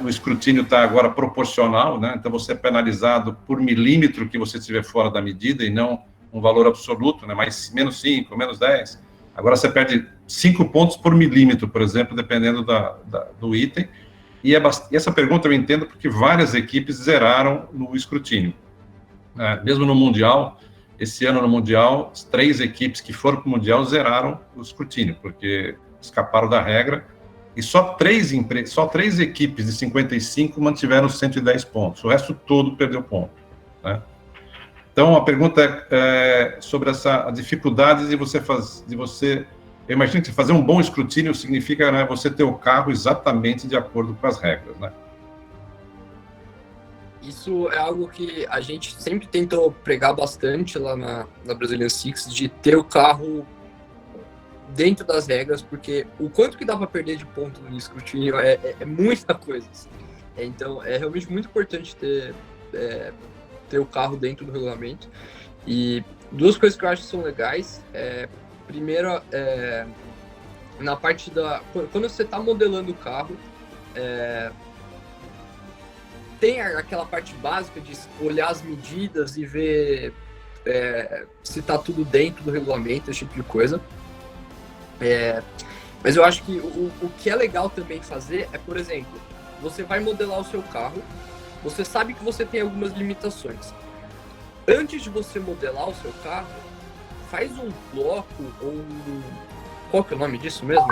O escrutínio está agora proporcional, né? Então você é penalizado por milímetro que você estiver fora da medida e não um valor absoluto, né? Mais menos 5, menos 10. Agora você perde 5 pontos por milímetro, por exemplo, dependendo do item. E essa pergunta eu entendo porque várias equipes zeraram no escrutínio. Mesmo no Mundial, esse ano no Mundial, as 3 equipes que foram para o Mundial zeraram o escrutínio, porque escaparam da regra. E só 3 equipes de 55 mantiveram 110 pontos. O resto todo perdeu ponto, né? Então, a pergunta é sobre essa dificuldade de você... Eu imagino que fazer um bom escrutínio significa, né, você ter o carro exatamente de acordo com as regras, né? Isso é algo que a gente sempre tentou pregar bastante lá na Brazilian Six, de ter o carro dentro das regras, porque o quanto que dá para perder de ponto no escrutínio é muita coisa. Assim. Então, é realmente muito importante ter o carro dentro do regulamento. E 2 coisas que eu acho que são legais. Primeiro, na parte quando você está modelando o carro, tem aquela parte básica de olhar as medidas e ver se está tudo dentro do regulamento, esse tipo de coisa. Mas eu acho que o que é legal também fazer é, por exemplo, você vai modelar o seu carro, você sabe que você tem algumas limitações. Antes de você modelar o seu carro, faz um bloco ou qual que é o nome disso mesmo?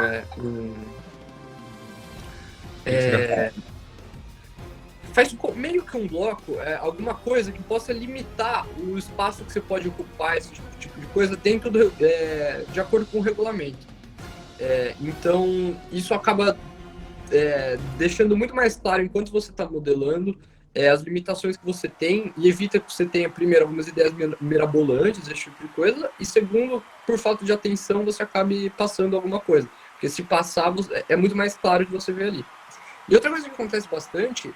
Faz meio que um bloco, alguma coisa que possa limitar o espaço que você pode ocupar, esse tipo de coisa, dentro de acordo com o regulamento. Então, isso acaba deixando muito mais claro, enquanto você está modelando, as limitações que você tem, e evita que você tenha, primeiro, algumas ideias mirabolantes, esse tipo de coisa, e segundo, por falta de atenção, você acabe passando alguma coisa. Porque se passar, é muito mais claro de você ver ali. E outra coisa que acontece bastante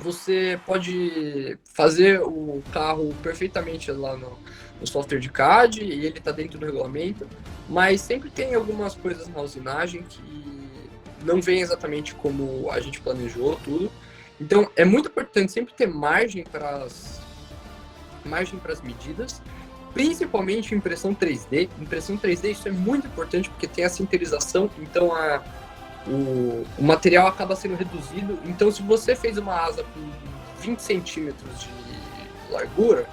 você pode fazer o carro perfeitamente lá no software de CAD e ele está dentro do regulamento, mas sempre tem algumas coisas na usinagem que não vem exatamente como a gente planejou tudo. Então é muito importante sempre ter margem para as medidas, principalmente impressão 3D. Impressão 3D, isso é muito importante porque tem a sinterização, então o material acaba sendo reduzido. Então, se você fez uma asa com 20 centímetros de largura,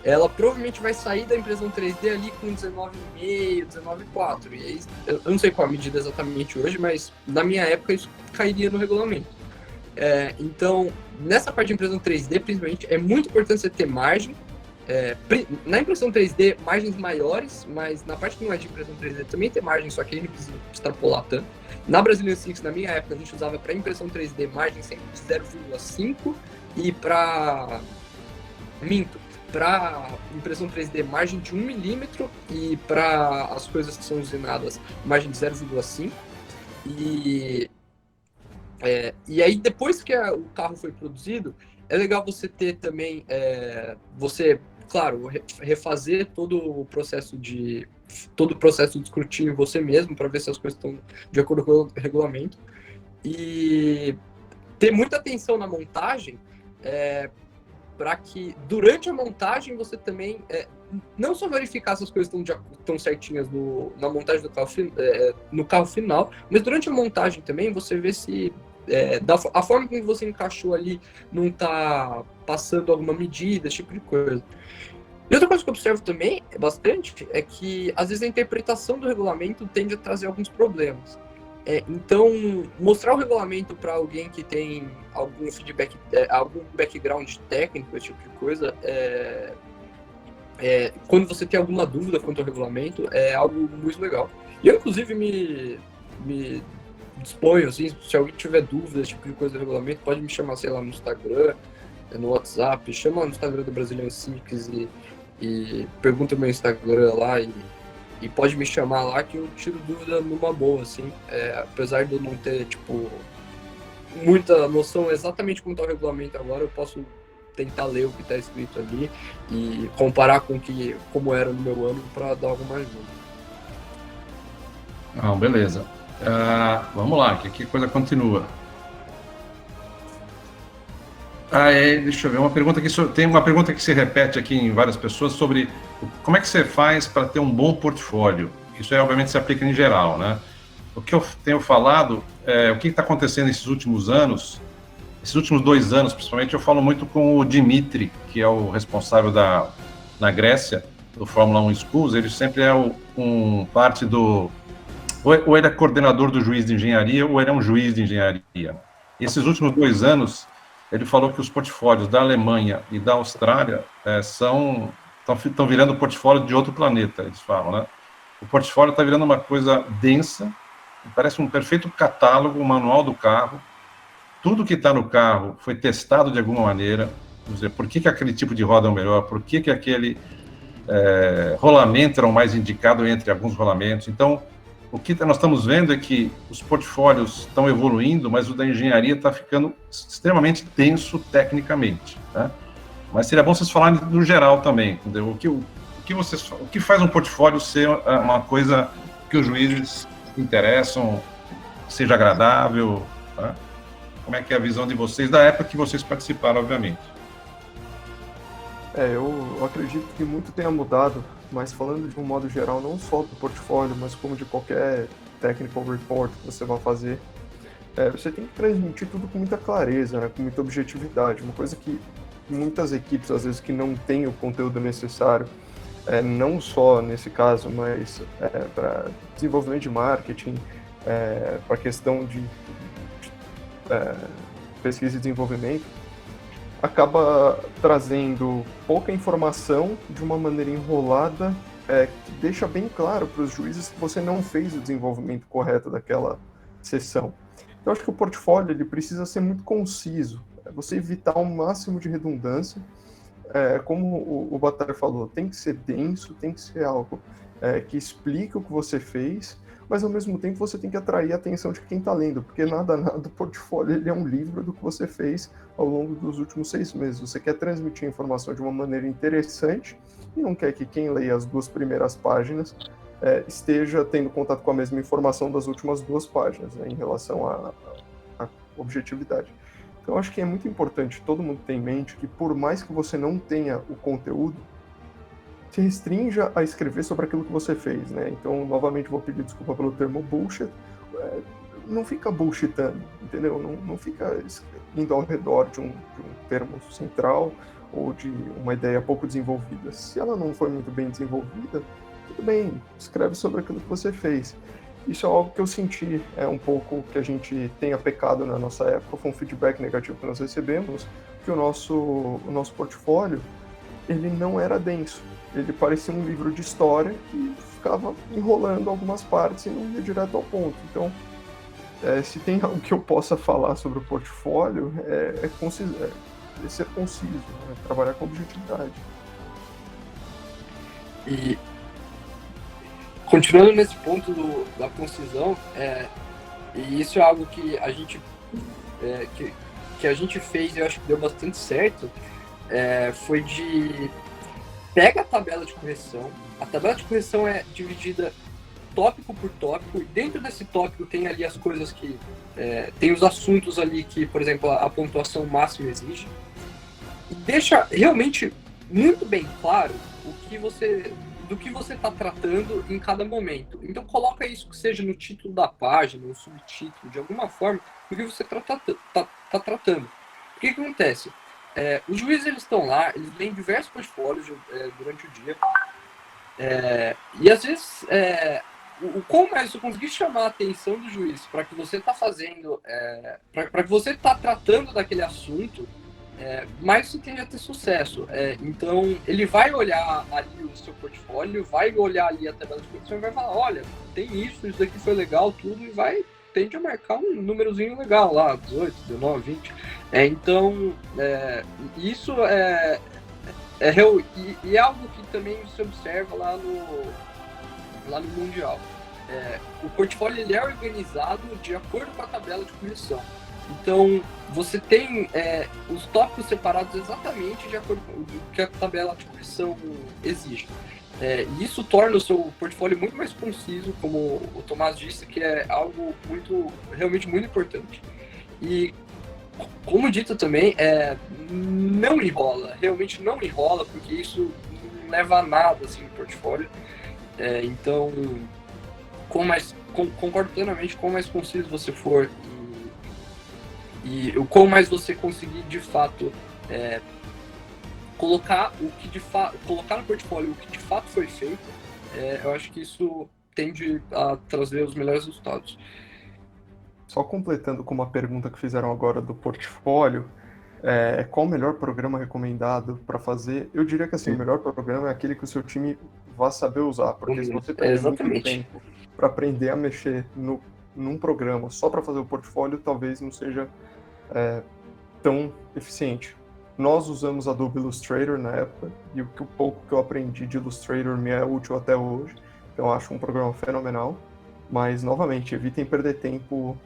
ela provavelmente vai sair da impressão 3D ali com 19,5, 19,4. E aí, eu não sei qual a medida exatamente hoje, mas na minha época isso cairia no regulamento. Então, nessa parte de impressão 3D, principalmente, é muito importante você ter margem. Na impressão 3D, margens maiores, mas na parte que não é de impressão 3D também tem margem, só que aí não precisa extrapolar tanto. Na Brazilian Six, na minha época, a gente usava para impressão 3D margem sempre de 0,5 e para impressão 3D margem de 1 milímetro e para as coisas que são usinadas margem de 0,5. E aí, depois que o carro foi produzido, é legal você ter também, claro, refazer todo o processo de escrutínio você mesmo, para ver se as coisas estão de acordo com o regulamento. E ter muita atenção na montagem, para que durante a montagem você também não só verificar se as coisas estão certinhas na montagem do carro, no carro final, mas durante a montagem também você vê se a forma como você encaixou ali não está passando alguma medida, esse tipo de coisa. E outra coisa que eu observo também bastante é que às vezes a interpretação do regulamento tende a trazer alguns problemas. Então, mostrar o regulamento para alguém que tem algum feedback, algum background técnico, esse tipo de coisa, quando você tem alguma dúvida quanto ao regulamento, é algo muito legal. E eu, inclusive, me disponho, assim, se alguém tiver dúvidas, tipo de coisa do regulamento, pode me chamar, sei lá, no Instagram, no WhatsApp, chama no Instagram do Brazilian Six e pergunta no meu Instagram lá e pode me chamar lá que eu tiro dúvida numa boa, assim, apesar de eu não ter, tipo, muita noção exatamente como está o regulamento agora, eu posso tentar ler o que está escrito ali e comparar com como era no meu ano para dar alguma ajuda. Beleza. Vamos lá, que aqui a coisa continua. Deixa eu ver, tem uma pergunta que se repete aqui em várias pessoas sobre como é que você faz para ter um bom portfólio. Isso obviamente se aplica em geral, né? O que eu tenho falado, o que está acontecendo nesses últimos anos, esses últimos 2 anos, principalmente, eu falo muito com o Dimitri, que é o responsável na Grécia, do Fórmula 1 Schools. Ele sempre é parte do... Ou ele é coordenador do juiz de engenharia, ou ele é um juiz de engenharia. Esses últimos 2 anos, ele falou que os portfólios da Alemanha e da Austrália estão virando portfólio de outro planeta, eles falam, né? O portfólio está virando uma coisa densa, parece um perfeito catálogo, um manual do carro. Tudo que está no carro foi testado de alguma maneira. Vamos dizer, por que aquele tipo de roda é o melhor, por que aquele rolamento era o mais indicado entre alguns rolamentos. Então, o que nós estamos vendo é que os portfólios estão evoluindo, mas o da engenharia está ficando extremamente denso tecnicamente, né? Mas seria bom vocês falarem no geral também, entendeu? O que faz um portfólio ser uma coisa que os juízes interessam, seja agradável, tá? como é que é a visão de vocês, da época que vocês participaram, obviamente. Eu acredito que muito tenha mudado, mas falando de um modo geral, não só do portfólio, mas como de qualquer technical report que você vai fazer, você tem que transmitir tudo com muita clareza, né, com muita objetividade, uma coisa que muitas equipes, às vezes, que não têm o conteúdo necessário, não só nesse caso, mas para desenvolvimento de marketing, para questão de pesquisa e desenvolvimento, acaba trazendo pouca informação de uma maneira enrolada, que deixa bem claro para os juízes que você não fez o desenvolvimento correto daquela sessão. Então, acho que o portfólio ele precisa ser muito conciso, você evitar o máximo de redundância. Como o Batalha falou, tem que ser denso, tem que ser algo que explique o que você fez, mas ao mesmo tempo você tem que atrair a atenção de quem está lendo, porque nada o portfólio ele é um livro do que você fez ao longo dos últimos 6 meses. Você quer transmitir a informação de uma maneira interessante e não quer que quem leia as 2 primeiras páginas esteja tendo contato com a mesma informação das últimas 2 páginas, né, em relação à objetividade. Então, eu acho que é muito importante todo mundo ter em mente que, por mais que você não tenha o conteúdo, se restrinja a escrever sobre aquilo que você fez, né? Então, novamente, vou pedir desculpa pelo termo bullshit. Não fica bullshitando, entendeu? Não fica indo ao redor de um termo central ou de uma ideia pouco desenvolvida. Se ela não foi muito bem desenvolvida, tudo bem, escreve sobre aquilo que você fez. Isso é algo que eu senti, um pouco que a gente tenha pecado na nossa época, foi um feedback negativo que nós recebemos, que o nosso portfólio, ele não era denso. Ele parecia um livro de história que ficava enrolando algumas partes e não ia direto ao ponto. Então, se tem algo que eu possa falar sobre o portfólio, é ser conciso, né? Trabalhar com objetividade. E continuando nesse ponto da concisão, e isso é algo que a gente que a gente fez e eu acho que deu bastante certo, foi de pega a tabela de correção. A tabela de correção é dividida tópico por tópico, e dentro desse tópico tem ali as coisas que tem os assuntos ali que, por exemplo, a pontuação máxima exige, e deixa realmente muito bem claro do que você está tratando em cada momento. Então coloca isso que seja no título da página, no subtítulo, de alguma forma, do que você está tratando. O que acontece? Os juízes eles estão lá, eles leem diversos portfólios durante o dia, e às vezes o quão mais você conseguir chamar a atenção do juiz para que você está fazendo, para que você está tratando daquele assunto, mais você tende a ter sucesso. Então, ele vai olhar ali o seu portfólio, vai olhar ali a tabela de correção e vai falar, olha, tem isso daqui foi legal, tudo, e tende a marcar um númerozinho legal lá, 18, 19, 20. Então, isso é algo que também se observa lá no Mundial. O portfólio ele é organizado de acordo com a tabela de correção. Então, você tem os tópicos separados exatamente de acordo com o que a tabela de correção exige. E isso torna o seu portfólio muito mais conciso, como o Tomás disse, que é algo realmente muito importante. E, como dito também, não enrola, realmente não enrola, porque isso não leva a nada assim, no portfólio. Então, concordo plenamente, quanto mais conciso você for e o quão mais você conseguir de fato colocar no portfólio o que de fato foi feito, eu acho que isso tende a trazer os melhores resultados. Só completando com uma pergunta que fizeram agora do portfólio, qual o melhor programa recomendado para fazer? Eu diria que assim, o melhor programa é aquele que o seu time vá saber usar, porque se você tem muito tempo para aprender a mexer num programa só para fazer o portfólio, talvez não seja tão eficiente. Nós usamos Adobe Illustrator na época, e o pouco que eu aprendi de Illustrator me é útil até hoje, então eu acho um programa fenomenal, mas, novamente, evitem perder tempo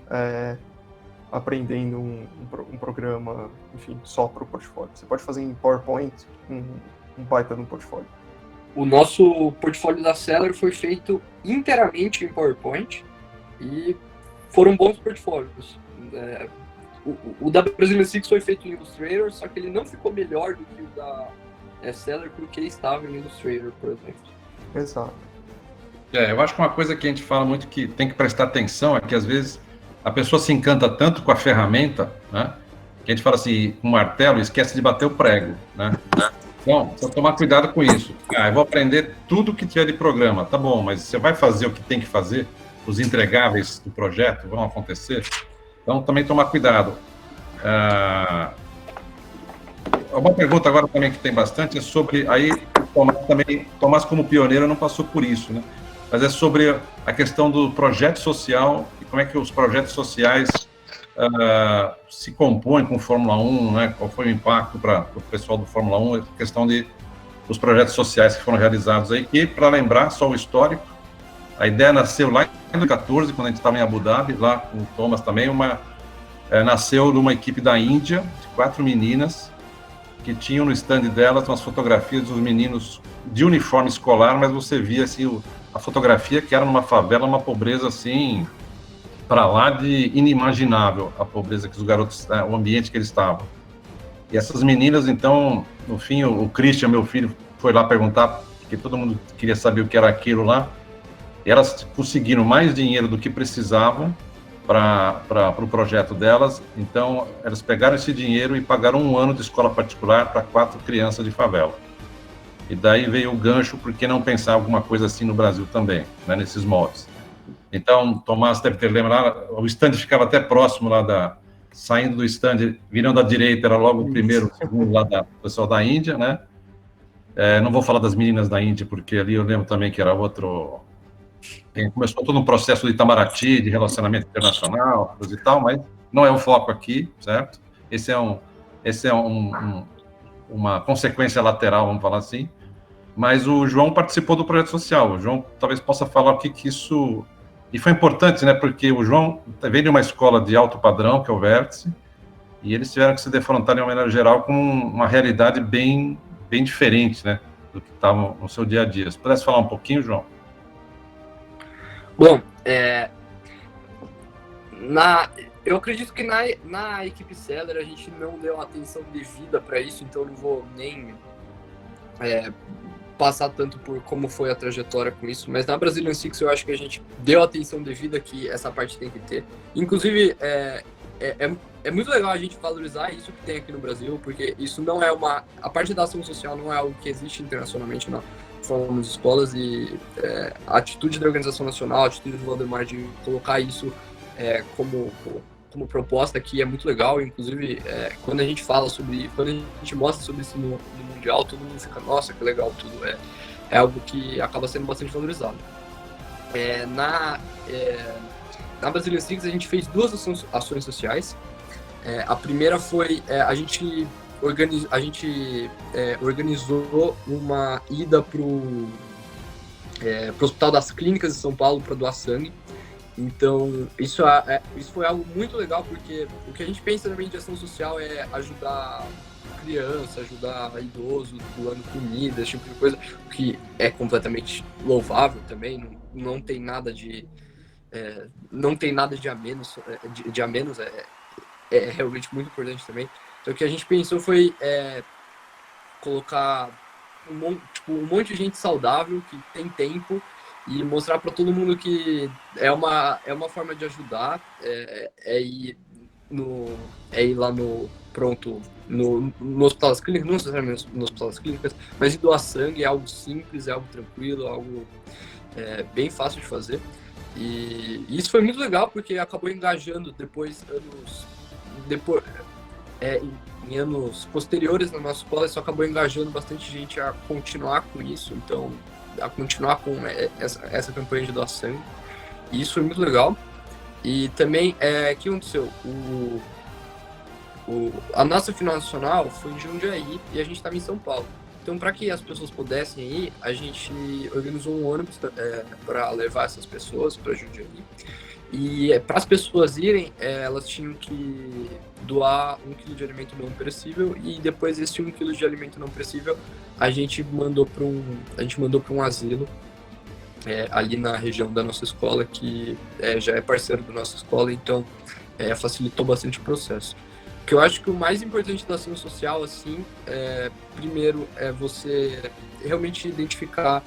aprendendo um programa, enfim, só para o portfólio. Você pode fazer em PowerPoint um baita no portfólio. O nosso portfólio da Seller foi feito inteiramente em PowerPoint e foram bons portfólios. o da Brazilian Six foi feito em Illustrator, só que ele não ficou melhor do que o da Cellar porque estava em Illustrator, por exemplo. Exato. Eu acho que uma coisa que a gente fala muito que tem que prestar atenção é que, às vezes, a pessoa se encanta tanto com a ferramenta, né, que a gente fala assim, com um martelo, e esquece de bater o prego, né? Então, precisa tomar cuidado com isso. Eu vou aprender tudo que tiver de programa, tá bom, mas você vai fazer o que tem que fazer? Os entregáveis do projeto vão acontecer? Então, também tomar cuidado. Uma pergunta agora também que tem bastante é sobre, aí, Tomás como pioneiro não passou por isso, né? Mas é sobre a questão do projeto social e como é que os projetos sociais se compõem com Fórmula 1, né? Qual foi o impacto para o pessoal do Fórmula 1, a questão dos projetos sociais que foram realizados aí, que, para lembrar só o histórico, a ideia nasceu lá em 2014, quando a gente estava em Abu Dhabi, lá com o Thomas também, nasceu de uma equipe da Índia, de 4 meninas, que tinham no stand delas umas fotografias dos meninos de uniforme escolar, mas você via assim, a fotografia que era numa favela, uma pobreza assim, para lá de inimaginável, a pobreza que os garotos, o ambiente que eles estavam. E essas meninas, então, no fim, o Christian, meu filho, foi lá perguntar, porque todo mundo queria saber o que era aquilo lá, e elas conseguiram mais dinheiro do que precisavam para o projeto delas, então elas pegaram esse dinheiro e pagaram 1 ano de escola particular para 4 crianças de favela. E daí veio o gancho, porque não pensar alguma coisa assim no Brasil também, né, nesses moldes. Então, Tomás deve ter lembrado, o stand ficava até próximo lá saindo do stand, virando à direita, era logo o primeiro, o segundo lá do pessoal da Índia, né? Não vou falar das meninas da Índia, porque ali eu lembro também que era outro... Começou todo um processo de Itamaraty, de relacionamento internacional, coisa e tal, mas não é o foco aqui, certo? Esse é uma consequência lateral, vamos falar assim. Mas o João participou do projeto social. O João talvez possa falar o que isso... E foi importante, né? Porque o João veio de uma escola de alto padrão, que é o Vértice, e eles tiveram que se defrontar, de uma maneira geral, com uma realidade bem diferente, né? Do que estava no seu dia a dia. Se pudesse falar um pouquinho, João? Bom, eu acredito que na equipe Cellar a gente não deu atenção devida para isso, então eu não vou nem passar tanto por como foi a trajetória com isso, mas na Brazilian Six eu acho que a gente deu atenção devida que essa parte tem que ter. Inclusive, é muito legal a gente valorizar isso que tem aqui no Brasil, porque isso não é a parte da ação social não é algo que existe internacionalmente na Fórmula das escolas, e a atitude da organização nacional, a atitude do Valdemar de colocar isso como proposta aqui é muito legal. Inclusive, quando a gente mostra sobre isso no Mundial, todo mundo fica, nossa, que legal, tudo é algo que acaba sendo bastante valorizado. Na Brazilian Six a gente fez 2 ações sociais. A primeira foi a gente organizou uma ida pro Hospital das Clínicas de São Paulo para doar sangue. Então, isso foi algo muito legal, porque o que a gente pensa também de ação social é ajudar criança, ajudar idoso, doando comida, esse tipo de coisa, o que é completamente louvável também, não tem nada de a menos, é realmente muito importante também. Então, o que a gente pensou foi colocar um monte de gente saudável, que tem tempo, e mostrar para todo mundo que é uma forma de ajudar, ir lá no Hospital das Clínicas, não necessariamente no Hospital das Clínicas, mas ir doar sangue é algo simples, é algo tranquilo, é algo bem fácil de fazer. E isso foi muito legal, porque acabou engajando em anos posteriores na nossa escola, isso acabou engajando bastante gente a continuar com isso, então a continuar com essa campanha de doação. E isso foi muito legal. E também, o que aconteceu? A nossa final nacional foi em Jundiaí e a gente estava em São Paulo. Então, para que as pessoas pudessem ir, a gente organizou um ônibus para levar essas pessoas para Jundiaí. E para as pessoas irem, elas tinham que doar 1 quilo de alimento não perecível, e depois desse 1 quilo de alimento não perecível, a gente mandou para um asilo ali na região da nossa escola, que já é parceiro da nossa escola, então facilitou bastante o processo. Porque eu acho que o mais importante da ação social, assim, primeiro é você realmente identificar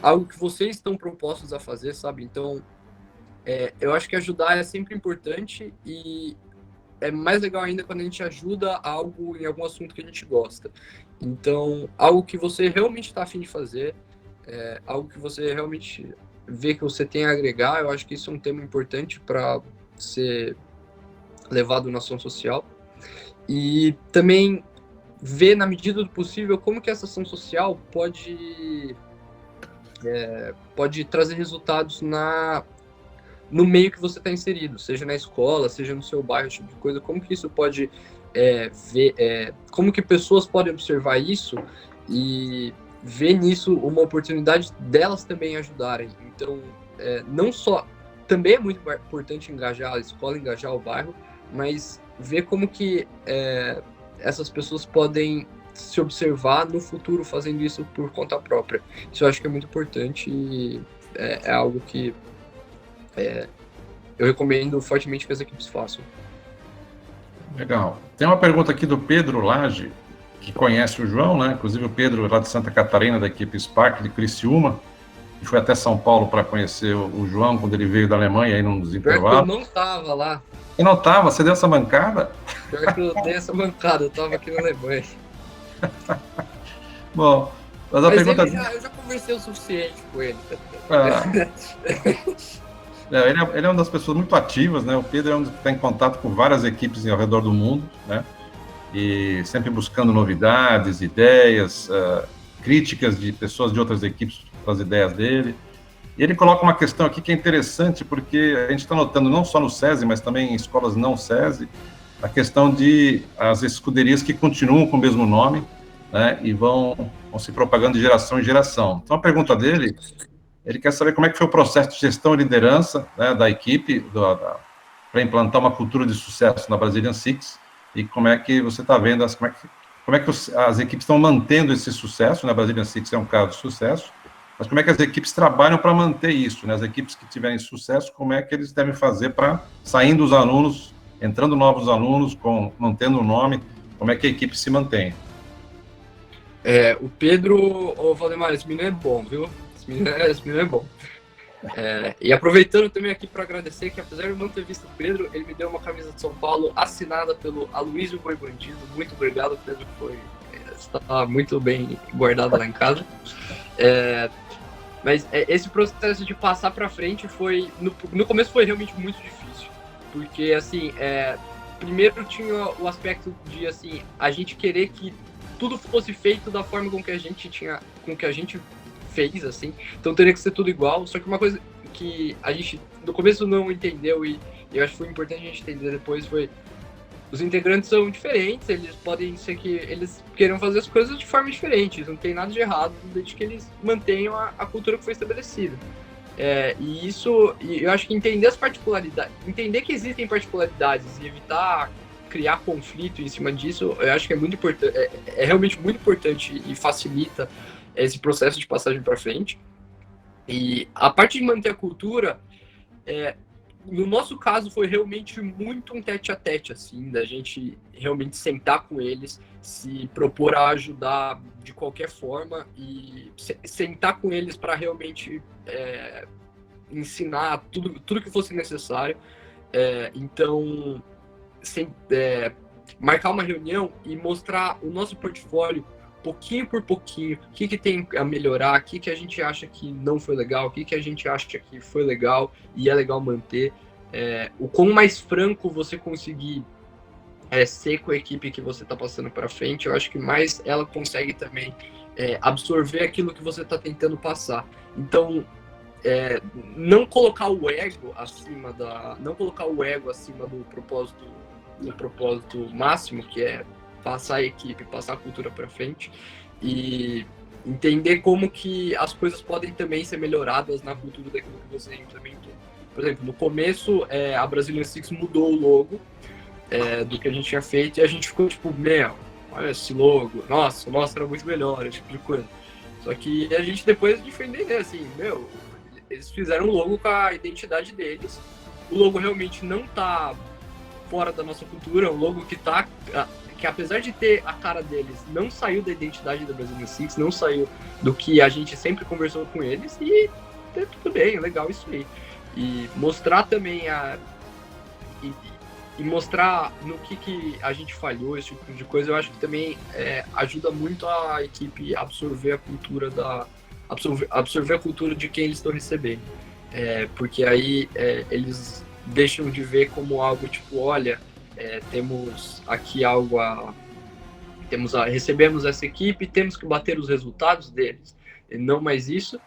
algo que vocês estão propostos a fazer, sabe? Então, eu acho que ajudar é sempre importante e é mais legal ainda quando a gente ajuda algo em algum assunto que a gente gosta. Então, algo que você realmente está a fim de fazer, algo que você realmente vê que você tem a agregar, eu acho que isso é um tema importante para ser levado na ação social. E também ver, na medida do possível, como que essa ação social pode trazer resultados no meio que você está inserido, seja na escola, seja no seu bairro, esse tipo de coisa. Como que isso pode como que pessoas podem observar isso e ver nisso uma oportunidade delas também ajudarem. Então, não só, também é muito importante engajar a escola, engajar o bairro, mas ver como que essas pessoas podem se observar no futuro fazendo isso por conta própria. Isso eu acho que é muito importante e é algo que eu recomendo fortemente que as equipes façam. Legal. Tem uma pergunta aqui do Pedro Lage, que conhece o João, né? Inclusive o Pedro lá de Santa Catarina, da equipe Spark de Criciúma, que foi até São Paulo para conhecer o João quando ele veio da Alemanha aí nos intervalos. Eu não estava lá. E não estava? Você deu essa bancada? Pior que eu dei essa bancada, eu estava aqui na Alemanha. Bom, mas a pergunta... eu já conversei o suficiente com ele. Ele é uma das pessoas muito ativas, né? O Pedro é um que está em contato com várias equipes ao redor do mundo, né? E sempre buscando novidades, ideias, críticas de pessoas de outras equipes para as ideias dele. E ele coloca uma questão aqui que é interessante, porque a gente está notando não só no SESI, mas também em escolas não SESI, a questão de as escuderias que continuam com o mesmo nome, né? E vão se propagando de geração em geração. Então a pergunta dele... Ele quer saber como é que foi o processo de gestão e liderança, né, da equipe para implantar uma cultura de sucesso na Brazilian Six e como é que você está vendo, como é que as equipes estão mantendo esse sucesso, né? A Brazilian Six é um caso de sucesso, mas como é que as equipes trabalham para manter isso, né? As equipes que tiverem sucesso, como é que eles devem fazer para, saindo os alunos, entrando novos alunos, mantendo o nome, como é que a equipe se mantém? O Pedro, Valdemar, esse menino é bom, viu? Esse menino é bom. E aproveitando também aqui para agradecer que, apesar de eu não ter visto o Pedro, ele me deu uma camisa de São Paulo assinada pelo Aloysio Boi Bandido. Muito obrigado, Pedro, está muito bem guardado lá em casa. Mas esse processo de passar para frente foi, no começo foi realmente muito difícil, porque assim, primeiro tinha o aspecto de assim, a gente querer que tudo fosse feito da forma com que a gente fez, assim, então teria que ser tudo igual. Só que uma coisa que a gente no começo não entendeu e eu acho que foi importante a gente entender depois foi: os integrantes são diferentes, eles podem ser que eles queiram fazer as coisas de forma diferente, não tem nada de errado desde que eles mantenham a cultura que foi estabelecida. E eu acho que entender as particularidades, entender que existem particularidades e evitar criar conflito em cima disso, eu acho que é muito importante, é realmente muito importante e facilita esse processo de passagem para frente. E a parte de manter a cultura, no nosso caso, foi realmente muito um tete-a-tete, assim, da gente realmente sentar com eles, se propor a ajudar de qualquer forma e sentar com eles para realmente ensinar tudo que fosse necessário. Então, marcar uma reunião e mostrar o nosso portfólio pouquinho por pouquinho, o que tem a melhorar, o que a gente acha que não foi legal, o que a gente acha que foi legal e é legal manter. O quão mais franco você conseguir ser com a equipe que você está passando para frente, eu acho que mais ela consegue também absorver aquilo que você está tentando passar. Então, não colocar o ego acima do propósito máximo, que é passar a equipe, passar a cultura para frente e entender como que as coisas podem também ser melhoradas na cultura daquilo que você implementou. Por exemplo, no começo, a Brazilian Six mudou o logo do que a gente tinha feito e a gente ficou tipo, olha esse logo, nossa, era muito melhor, esse tipo de coisa. Só que a gente depois defendeu, né, assim, eles fizeram um logo com a identidade deles. O logo realmente não tá fora da nossa cultura, o logo que apesar de ter a cara deles, não saiu da identidade da Brazilian Six, não saiu do que a gente sempre conversou com eles, e tudo bem, legal isso aí. E mostrar também e mostrar no que a gente falhou, esse tipo de coisa, eu acho que também ajuda muito a equipe a absorver a cultura absorver a cultura de quem eles estão recebendo. Porque aí eles deixam de ver como algo tipo, olha, temos aqui algo recebemos essa equipe, temos que bater os resultados deles, e não mais isso,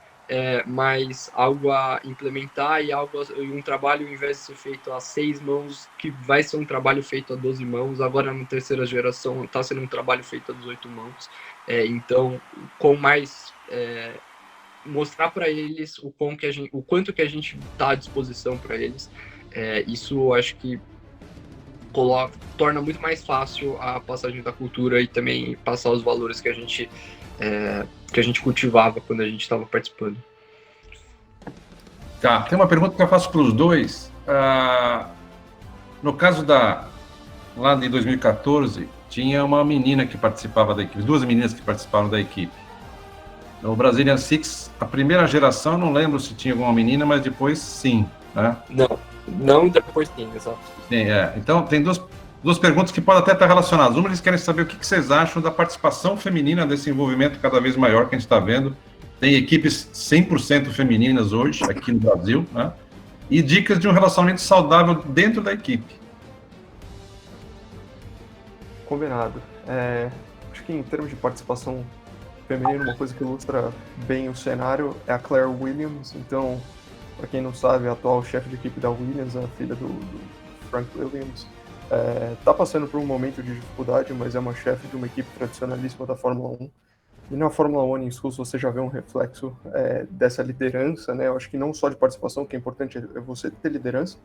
mas algo a implementar e um trabalho, ao invés de ser feito a 6 mãos, que vai ser um trabalho feito a 12 mãos, agora na terceira geração está sendo um trabalho feito a 18 mãos. Então, com mais mostrar para eles o quanto que a gente está à disposição para eles, isso acho que torna muito mais fácil a passagem da cultura e também passar os valores que a gente cultivava quando a gente estava participando. Tá, tem uma pergunta que eu faço para os dois. No caso lá de 2014, tinha uma menina que participava da equipe, 2 meninas que participaram da equipe. No Brazilian Six, a primeira geração, não lembro se tinha alguma menina, mas depois sim, né? Não depois sim, exato. Sim, Então, tem duas perguntas que podem até estar relacionadas. Uma, eles querem saber o que vocês acham da participação feminina, desse envolvimento cada vez maior que a gente está vendo. Tem equipes 100% femininas hoje, aqui no Brasil, né? E dicas de um relacionamento saudável dentro da equipe. Combinado. Acho que em termos de participação feminina, uma coisa que ilustra bem o cenário é a Claire Williams. Então, para quem não sabe, a atual chefe de equipe da Williams, a filha do Frank Williams, está passando por um momento de dificuldade, mas é uma chefe de uma equipe tradicionalíssima da Fórmula 1. E na Fórmula 1 em Schools você já vê um reflexo dessa liderança, né? Eu acho que não só de participação, o que é importante é você ter liderança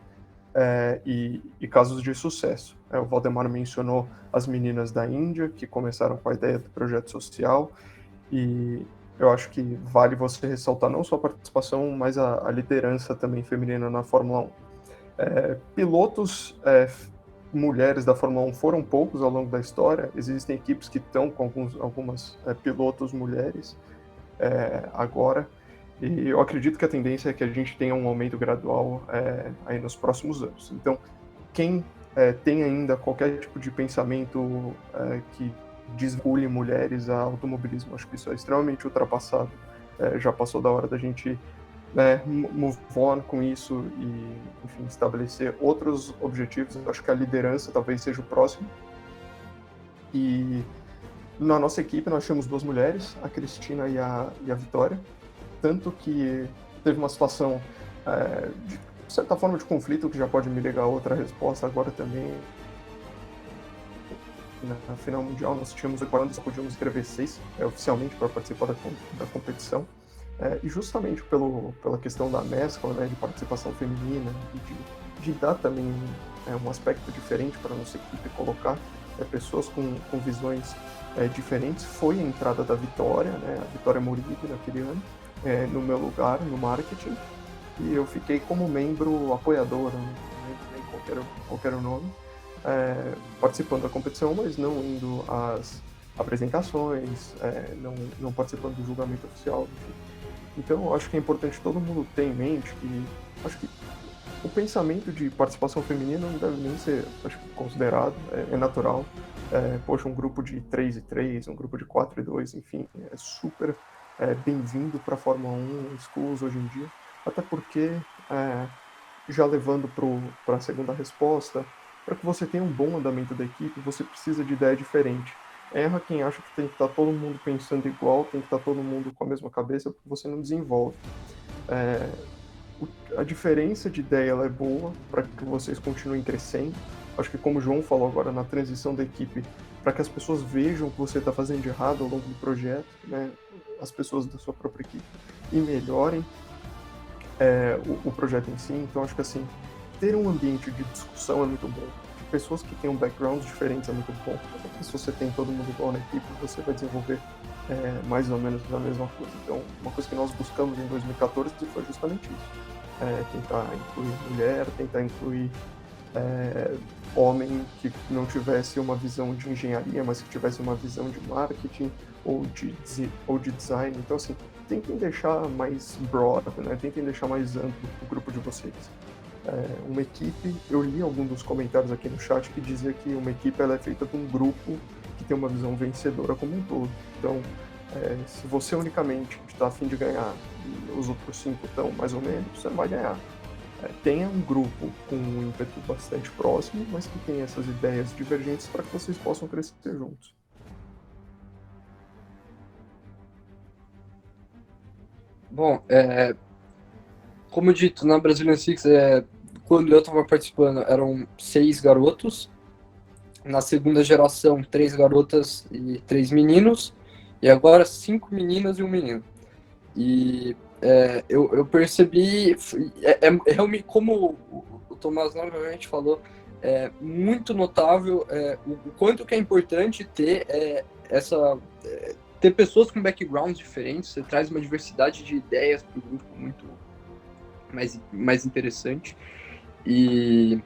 e casos de sucesso. O Valdemar mencionou as meninas da Índia, que começaram com a ideia do projeto social, e eu acho que vale você ressaltar não só a participação, mas a liderança também feminina na Fórmula 1. Pilotos mulheres da Fórmula 1 foram poucos ao longo da história. Existem equipes que estão com algumas pilotos mulheres agora, e eu acredito que a tendência é que a gente tenha um aumento gradual aí nos próximos anos. Então, quem tem ainda qualquer tipo de pensamento que desvincule mulheres a automobilismo, acho que isso é extremamente ultrapassado. Já passou da hora da gente move on com isso e, enfim, estabelecer outros objetivos. Eu acho que a liderança talvez seja o próximo. E na nossa equipe nós tínhamos 2 mulheres, a Cristina e a Vitória, tanto que teve uma situação de certa forma de conflito, que já pode me ligar a outra resposta agora também. Na final mundial nós tínhamos 40, só podíamos escrever 6 oficialmente para participar da competição. E justamente pela questão da mescla, né, de participação feminina e de dar também um aspecto diferente para a nossa equipe colocar pessoas com visões diferentes, foi a entrada da Vitória, né, a Vitória Moribe naquele ano, no meu lugar no marketing, e eu fiquei como membro apoiador, não lembro nem qual era o nome, participando da competição, mas não indo às apresentações, não participando do julgamento oficial, enfim. Então, eu acho que é importante todo mundo ter em mente que acho que o pensamento de participação feminina não deve nem ser, acho que, considerado, é natural. Poxa, um grupo de 3 e 3, um grupo de 4 e 2, enfim, é super bem-vindo para a Fórmula 1 Schools hoje em dia, até porque, já levando para a segunda resposta, para que você tenha um bom andamento da equipe, você precisa de ideia diferente. Erra quem acha que tem que estar todo mundo pensando igual, tem que estar todo mundo com a mesma cabeça, porque você não desenvolve. A diferença de ideia ela é boa para que vocês continuem crescendo. Acho que, como o João falou agora, na transição da equipe, para que as pessoas vejam o que você está fazendo de errado ao longo do projeto, né, as pessoas da sua própria equipe, e melhorem o projeto em si. Então, acho que assim, ter um ambiente de discussão é muito bom. Pessoas que têm backgrounds diferentes é muito bom. Porque se você tem todo mundo igual na equipe, você vai desenvolver mais ou menos a mesma coisa. Então, uma coisa que nós buscamos em 2014 foi justamente isso. Tentar incluir mulher, tentar incluir homem que não tivesse uma visão de engenharia, mas que tivesse uma visão de marketing ou de design. Então, assim, tentem deixar mais broad, né? Tentem deixar mais amplo o grupo de vocês. Uma equipe, eu li alguns dos comentários aqui no chat que dizia que uma equipe ela é feita de um grupo que tem uma visão vencedora como um todo. Então, se você unicamente está a fim de ganhar e os outros 5 estão mais ou menos, você não vai ganhar. Tenha um grupo com um ímpeto bastante próximo, mas que tenha essas ideias divergentes para que vocês possam crescer juntos. Bom, como dito, na Brazilian Six, quando eu estava participando, eram 6 garotos. Na segunda geração, 3 garotas e 3 meninos. E agora 5 meninas e 1 menino. E eu percebi, realmente, como o Tomás novamente falou, é muito notável o quanto que é importante ter ter pessoas com backgrounds diferentes. Você traz uma diversidade de ideias para o grupo muito mais interessante. E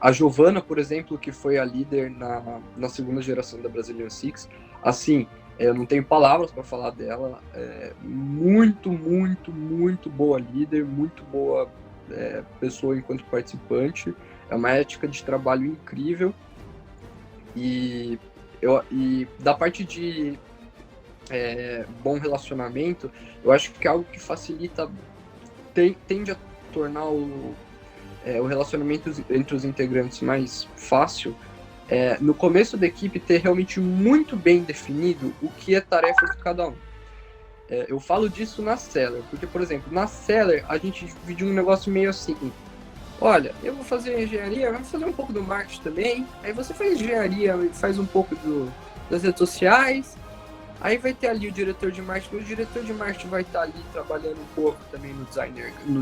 a Giovana, por exemplo, que foi a líder na segunda geração da Brazilian Six, assim, eu não tenho palavras para falar dela. Muito, muito, muito boa líder, muito boa pessoa enquanto participante. É uma ética de trabalho incrível. E da parte de bom relacionamento, eu acho que é algo que facilita, tende a tornar o relacionamento entre os integrantes mais fácil. No começo da equipe, ter realmente muito bem definido o que é tarefa de cada um. Eu falo disso na Seller, porque, por exemplo, na Seller a gente dividiu um negócio meio assim: olha, eu vou fazer engenharia, vamos fazer um pouco do marketing também, aí você faz engenharia e faz um pouco das redes sociais, aí vai ter ali o diretor de marketing vai estar ali trabalhando um pouco também no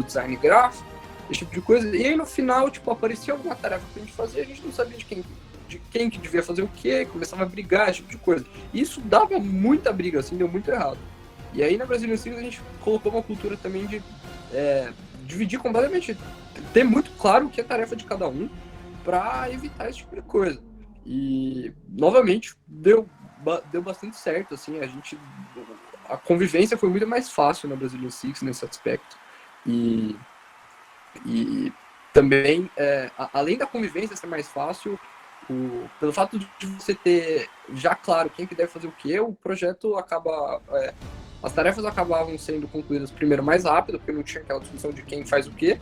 design gráfico, esse tipo de coisa. E aí no final, tipo, aparecia alguma tarefa pra gente fazer, a gente não sabia de quem que devia fazer o quê, começava a brigar, esse tipo de coisa. E isso dava muita briga, assim, deu muito errado. E aí na Brazilian Six a gente colocou uma cultura também de dividir completamente, ter muito claro o que é tarefa de cada um para evitar esse tipo de coisa. E novamente deu bastante certo, assim, a convivência foi muito mais fácil na Brazilian Six nesse aspecto. E também, além da convivência ser mais fácil, pelo fato de você ter já claro quem que deve fazer o que, o projeto acaba... as tarefas acabavam sendo concluídas primeiro mais rápido, porque não tinha aquela discussão de quem faz o quê,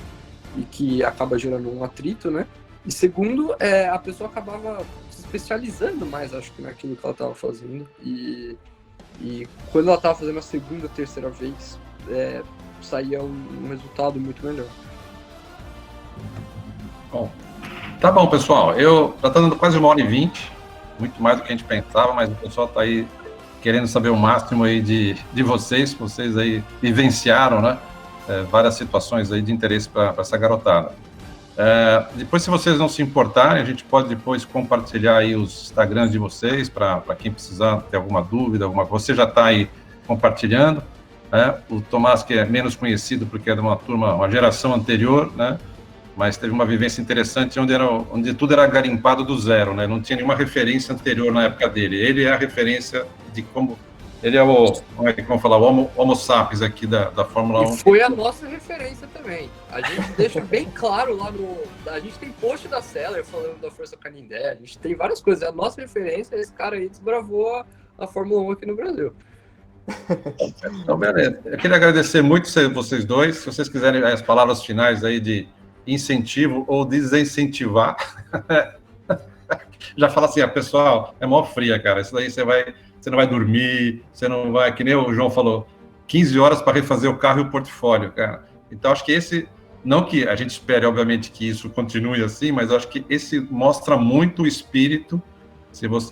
e que acaba gerando um atrito, né? E segundo, a pessoa acabava se especializando mais, acho que, naquilo que ela estava fazendo. E quando ela estava fazendo a segunda, terceira vez, saía um resultado muito melhor. Bom, tá bom, pessoal. Já tá dando quase 1h20, muito mais do que a gente pensava, mas o pessoal tá aí querendo saber o máximo aí de vocês aí vivenciaram, né? Várias situações aí de interesse para essa garotada. Depois, se vocês não se importarem, a gente pode depois compartilhar aí os Instagrams de vocês para quem precisar ter alguma dúvida, você já está aí compartilhando, né? O Tomás, que é menos conhecido porque é de uma geração anterior, né? Mas teve uma vivência interessante onde tudo era garimpado do zero, né? Não tinha nenhuma referência anterior na época dele. Ele é a referência de como... Ele é vamos falar, o Homo sapiens aqui da Fórmula 1. E foi a nossa referência também. A gente deixa bem claro lá a gente tem post da Seller falando da Força Canindé, a gente tem várias coisas. A nossa referência, esse cara aí desbravou a Fórmula 1 aqui no Brasil. Então, beleza. Eu queria agradecer muito vocês dois. Se vocês quiserem as palavras finais aí de incentivo ou desincentivar, já fala assim, pessoal, é mó fria, cara, isso daí você não vai dormir, você não vai, que nem o João falou, 15 horas para refazer o carro e o portfólio, cara. Então, acho que não que a gente espere, obviamente, que isso continue assim, mas acho que esse mostra muito o espírito,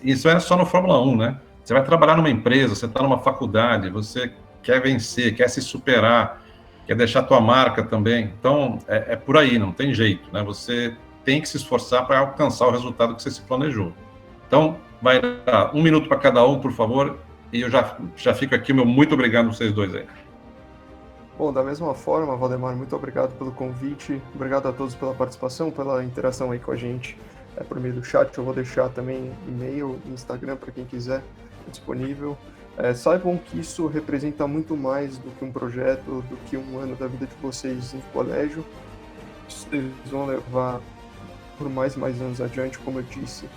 isso é só no Fórmula 1, né? Você vai trabalhar numa empresa, você está numa faculdade, você quer vencer, quer se superar, quer deixar a tua marca também. Então, é por aí, não tem jeito, né? Você tem que se esforçar para alcançar o resultado que você se planejou. Então, vai dar 1 minuto para cada um, por favor. e eu já fico aqui, meu muito obrigado a vocês dois aí. Bom, da mesma forma, Valdemar, muito obrigado pelo convite, obrigado a todos pela participação, pela interação aí com a gente por meio do chat. Eu vou deixar também e-mail e Instagram para quem quiser disponível. Saibam que isso representa muito mais do que um projeto, do que um ano da vida de vocês em colégio. Vocês vão levar por mais anos adiante, como eu disse,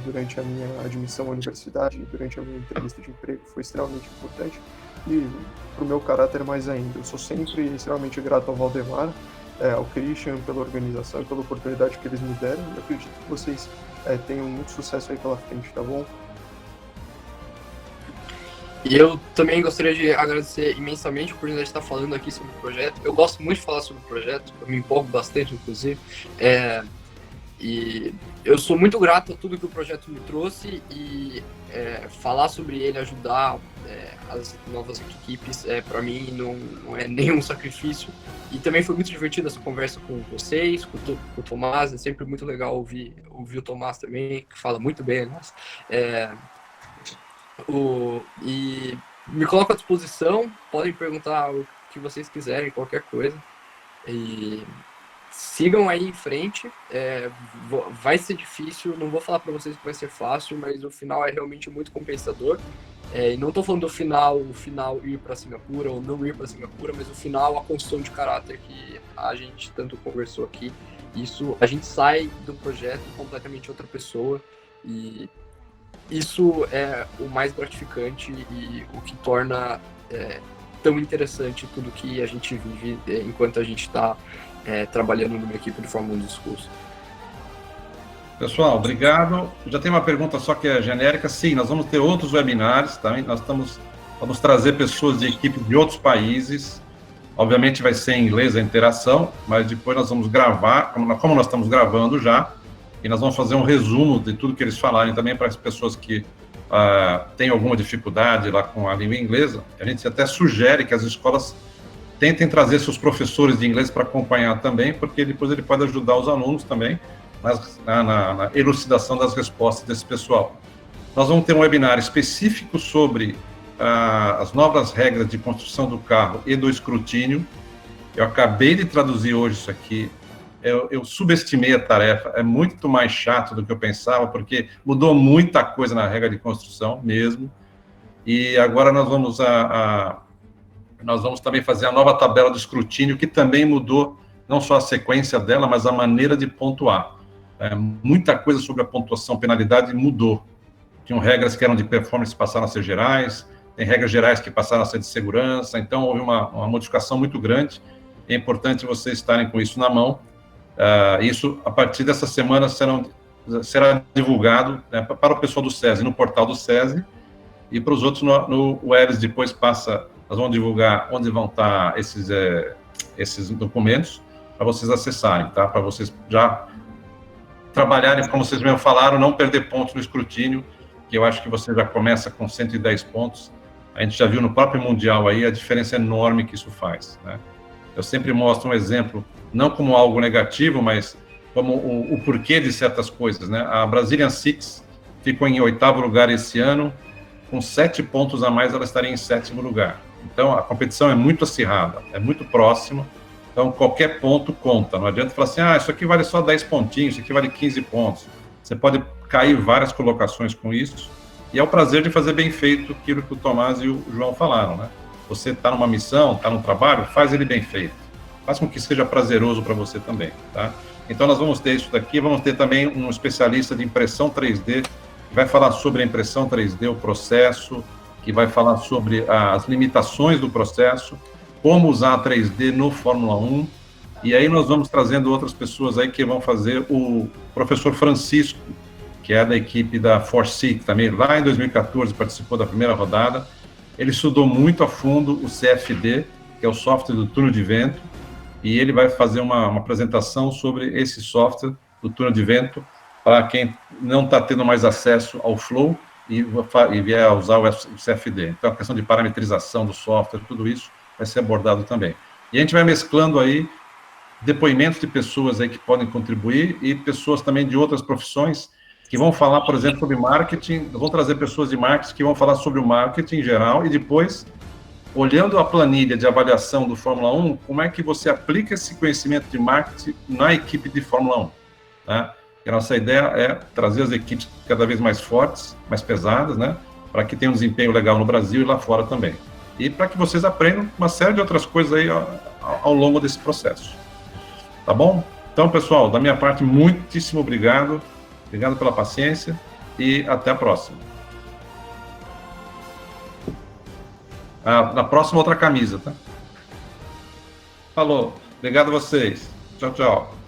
durante a minha admissão à universidade, durante a minha entrevista de emprego, foi extremamente importante. E para o meu caráter mais ainda. Eu sou sempre extremamente grato ao Valdemar, ao Christian pela organização e pela oportunidade que eles me deram. Eu acredito que vocês tenham muito sucesso aí pela frente, tá bom? E eu também gostaria de agradecer imensamente a oportunidade de estar falando aqui sobre o projeto. Eu gosto muito de falar sobre o projeto, eu me empolgo bastante, inclusive. E eu sou muito grato a tudo que o projeto me trouxe e falar sobre ele, ajudar as novas equipes, para mim não é nenhum sacrifício. E também foi muito divertido essa conversa com vocês, com o Tomás. É sempre muito legal ouvir o Tomás também, que fala muito bem, aliás. E me coloco à disposição, podem perguntar o que vocês quiserem, qualquer coisa. E sigam aí em frente, vai ser difícil, não vou falar para vocês que vai ser fácil, mas o final é realmente muito compensador. E não estou falando do final, o final ir para Singapura ou não ir para Singapura, mas o final, a construção de caráter que a gente tanto conversou aqui. Isso, a gente sai do projeto completamente outra pessoa, e isso é o mais gratificante e o que torna tão interessante tudo que a gente vive enquanto a gente está trabalhando numa equipe de Fórmula 1 dos cursos. Pessoal, obrigado. Já tem uma pergunta só que é genérica. Sim, nós vamos ter outros webinários, tá? Nós vamos trazer pessoas de equipe de outros países. Obviamente vai ser em inglês a interação, mas depois nós vamos gravar, como nós estamos gravando já, e nós vamos fazer um resumo de tudo que eles falarem também para as pessoas que têm alguma dificuldade lá com a língua inglesa. A gente até sugere que as escolas tentem trazer seus professores de inglês para acompanhar também, porque depois ele pode ajudar os alunos também na elucidação das respostas desse pessoal. Nós vamos ter um webinar específico sobre as novas regras de construção do carro e do escrutínio. Eu acabei de traduzir hoje isso aqui. Eu subestimei a tarefa, é muito mais chato do que eu pensava, porque mudou muita coisa na regra de construção mesmo. E agora nós vamos também fazer a nova tabela de escrutínio, que também mudou não só a sequência dela, mas a maneira de pontuar. Muita coisa sobre a pontuação, penalidade mudou. Tinham regras que eram de performance que passaram a ser gerais, tem regras gerais que passaram a ser de segurança, então houve uma modificação muito grande. É importante vocês estarem com isso na mão. Isso, a partir dessa semana, será divulgado para o pessoal do SESI, no portal do SESI, e para os outros no WERES depois passa, nós vamos divulgar onde vão estar esses documentos, para vocês acessarem, tá? Para vocês já trabalharem, como vocês mesmo falaram, não perder pontos no escrutínio, que eu acho que você já começa com 110 pontos. A gente já viu no próprio Mundial aí a diferença enorme que isso faz, né? Eu sempre mostro um exemplo, não como algo negativo, mas como o porquê de certas coisas, né? A Brazilian Six ficou em 8º lugar esse ano, com 7 pontos a mais ela estaria em 7º lugar. Então, a competição é muito acirrada, é muito próxima. Então, qualquer ponto conta. Não adianta falar assim, isso aqui vale só 10 pontinhos, isso aqui vale 15 pontos. Você pode cair várias colocações com isso. E é o prazer de fazer bem feito aquilo que o Tomás e o João falaram, né? Você está numa missão, está num trabalho, faz ele bem feito. Faz com que seja prazeroso para você também, tá? Então, nós vamos ter isso daqui. Vamos ter também um especialista de impressão 3D, que vai falar sobre a impressão 3D, o processo, que vai falar sobre as limitações do processo, como usar a 3D no Fórmula 1, e aí nós vamos trazendo outras pessoas aí que vão fazer. O professor Francisco, que é da equipe da Force, que também lá em 2014 participou da primeira rodada, ele estudou muito a fundo o CFD, que é o software do túnel de vento, e ele vai fazer uma apresentação sobre esse software do túnel de vento, para quem não está tendo mais acesso ao Flow e vier a usar o CFD. Então, a questão de parametrização do software, tudo isso vai ser abordado também. E a gente vai mesclando aí depoimentos de pessoas aí que podem contribuir e pessoas também de outras profissões. que vão falar, por exemplo, sobre marketing, vão trazer pessoas de marketing que vão falar sobre o marketing em geral, e depois, olhando a planilha de avaliação do Fórmula 1, como é que você aplica esse conhecimento de marketing na equipe de Fórmula 1, né? E a nossa ideia é trazer as equipes cada vez mais fortes, mais pesadas, né? Para que tenham um desempenho legal no Brasil e lá fora também. E para que vocês aprendam uma série de outras coisas aí ao longo desse processo. Tá bom? Então, pessoal, da minha parte, muitíssimo obrigado. Obrigado pela paciência e até a próxima. Na próxima, outra camisa, tá? Falou. Obrigado a vocês. Tchau, tchau.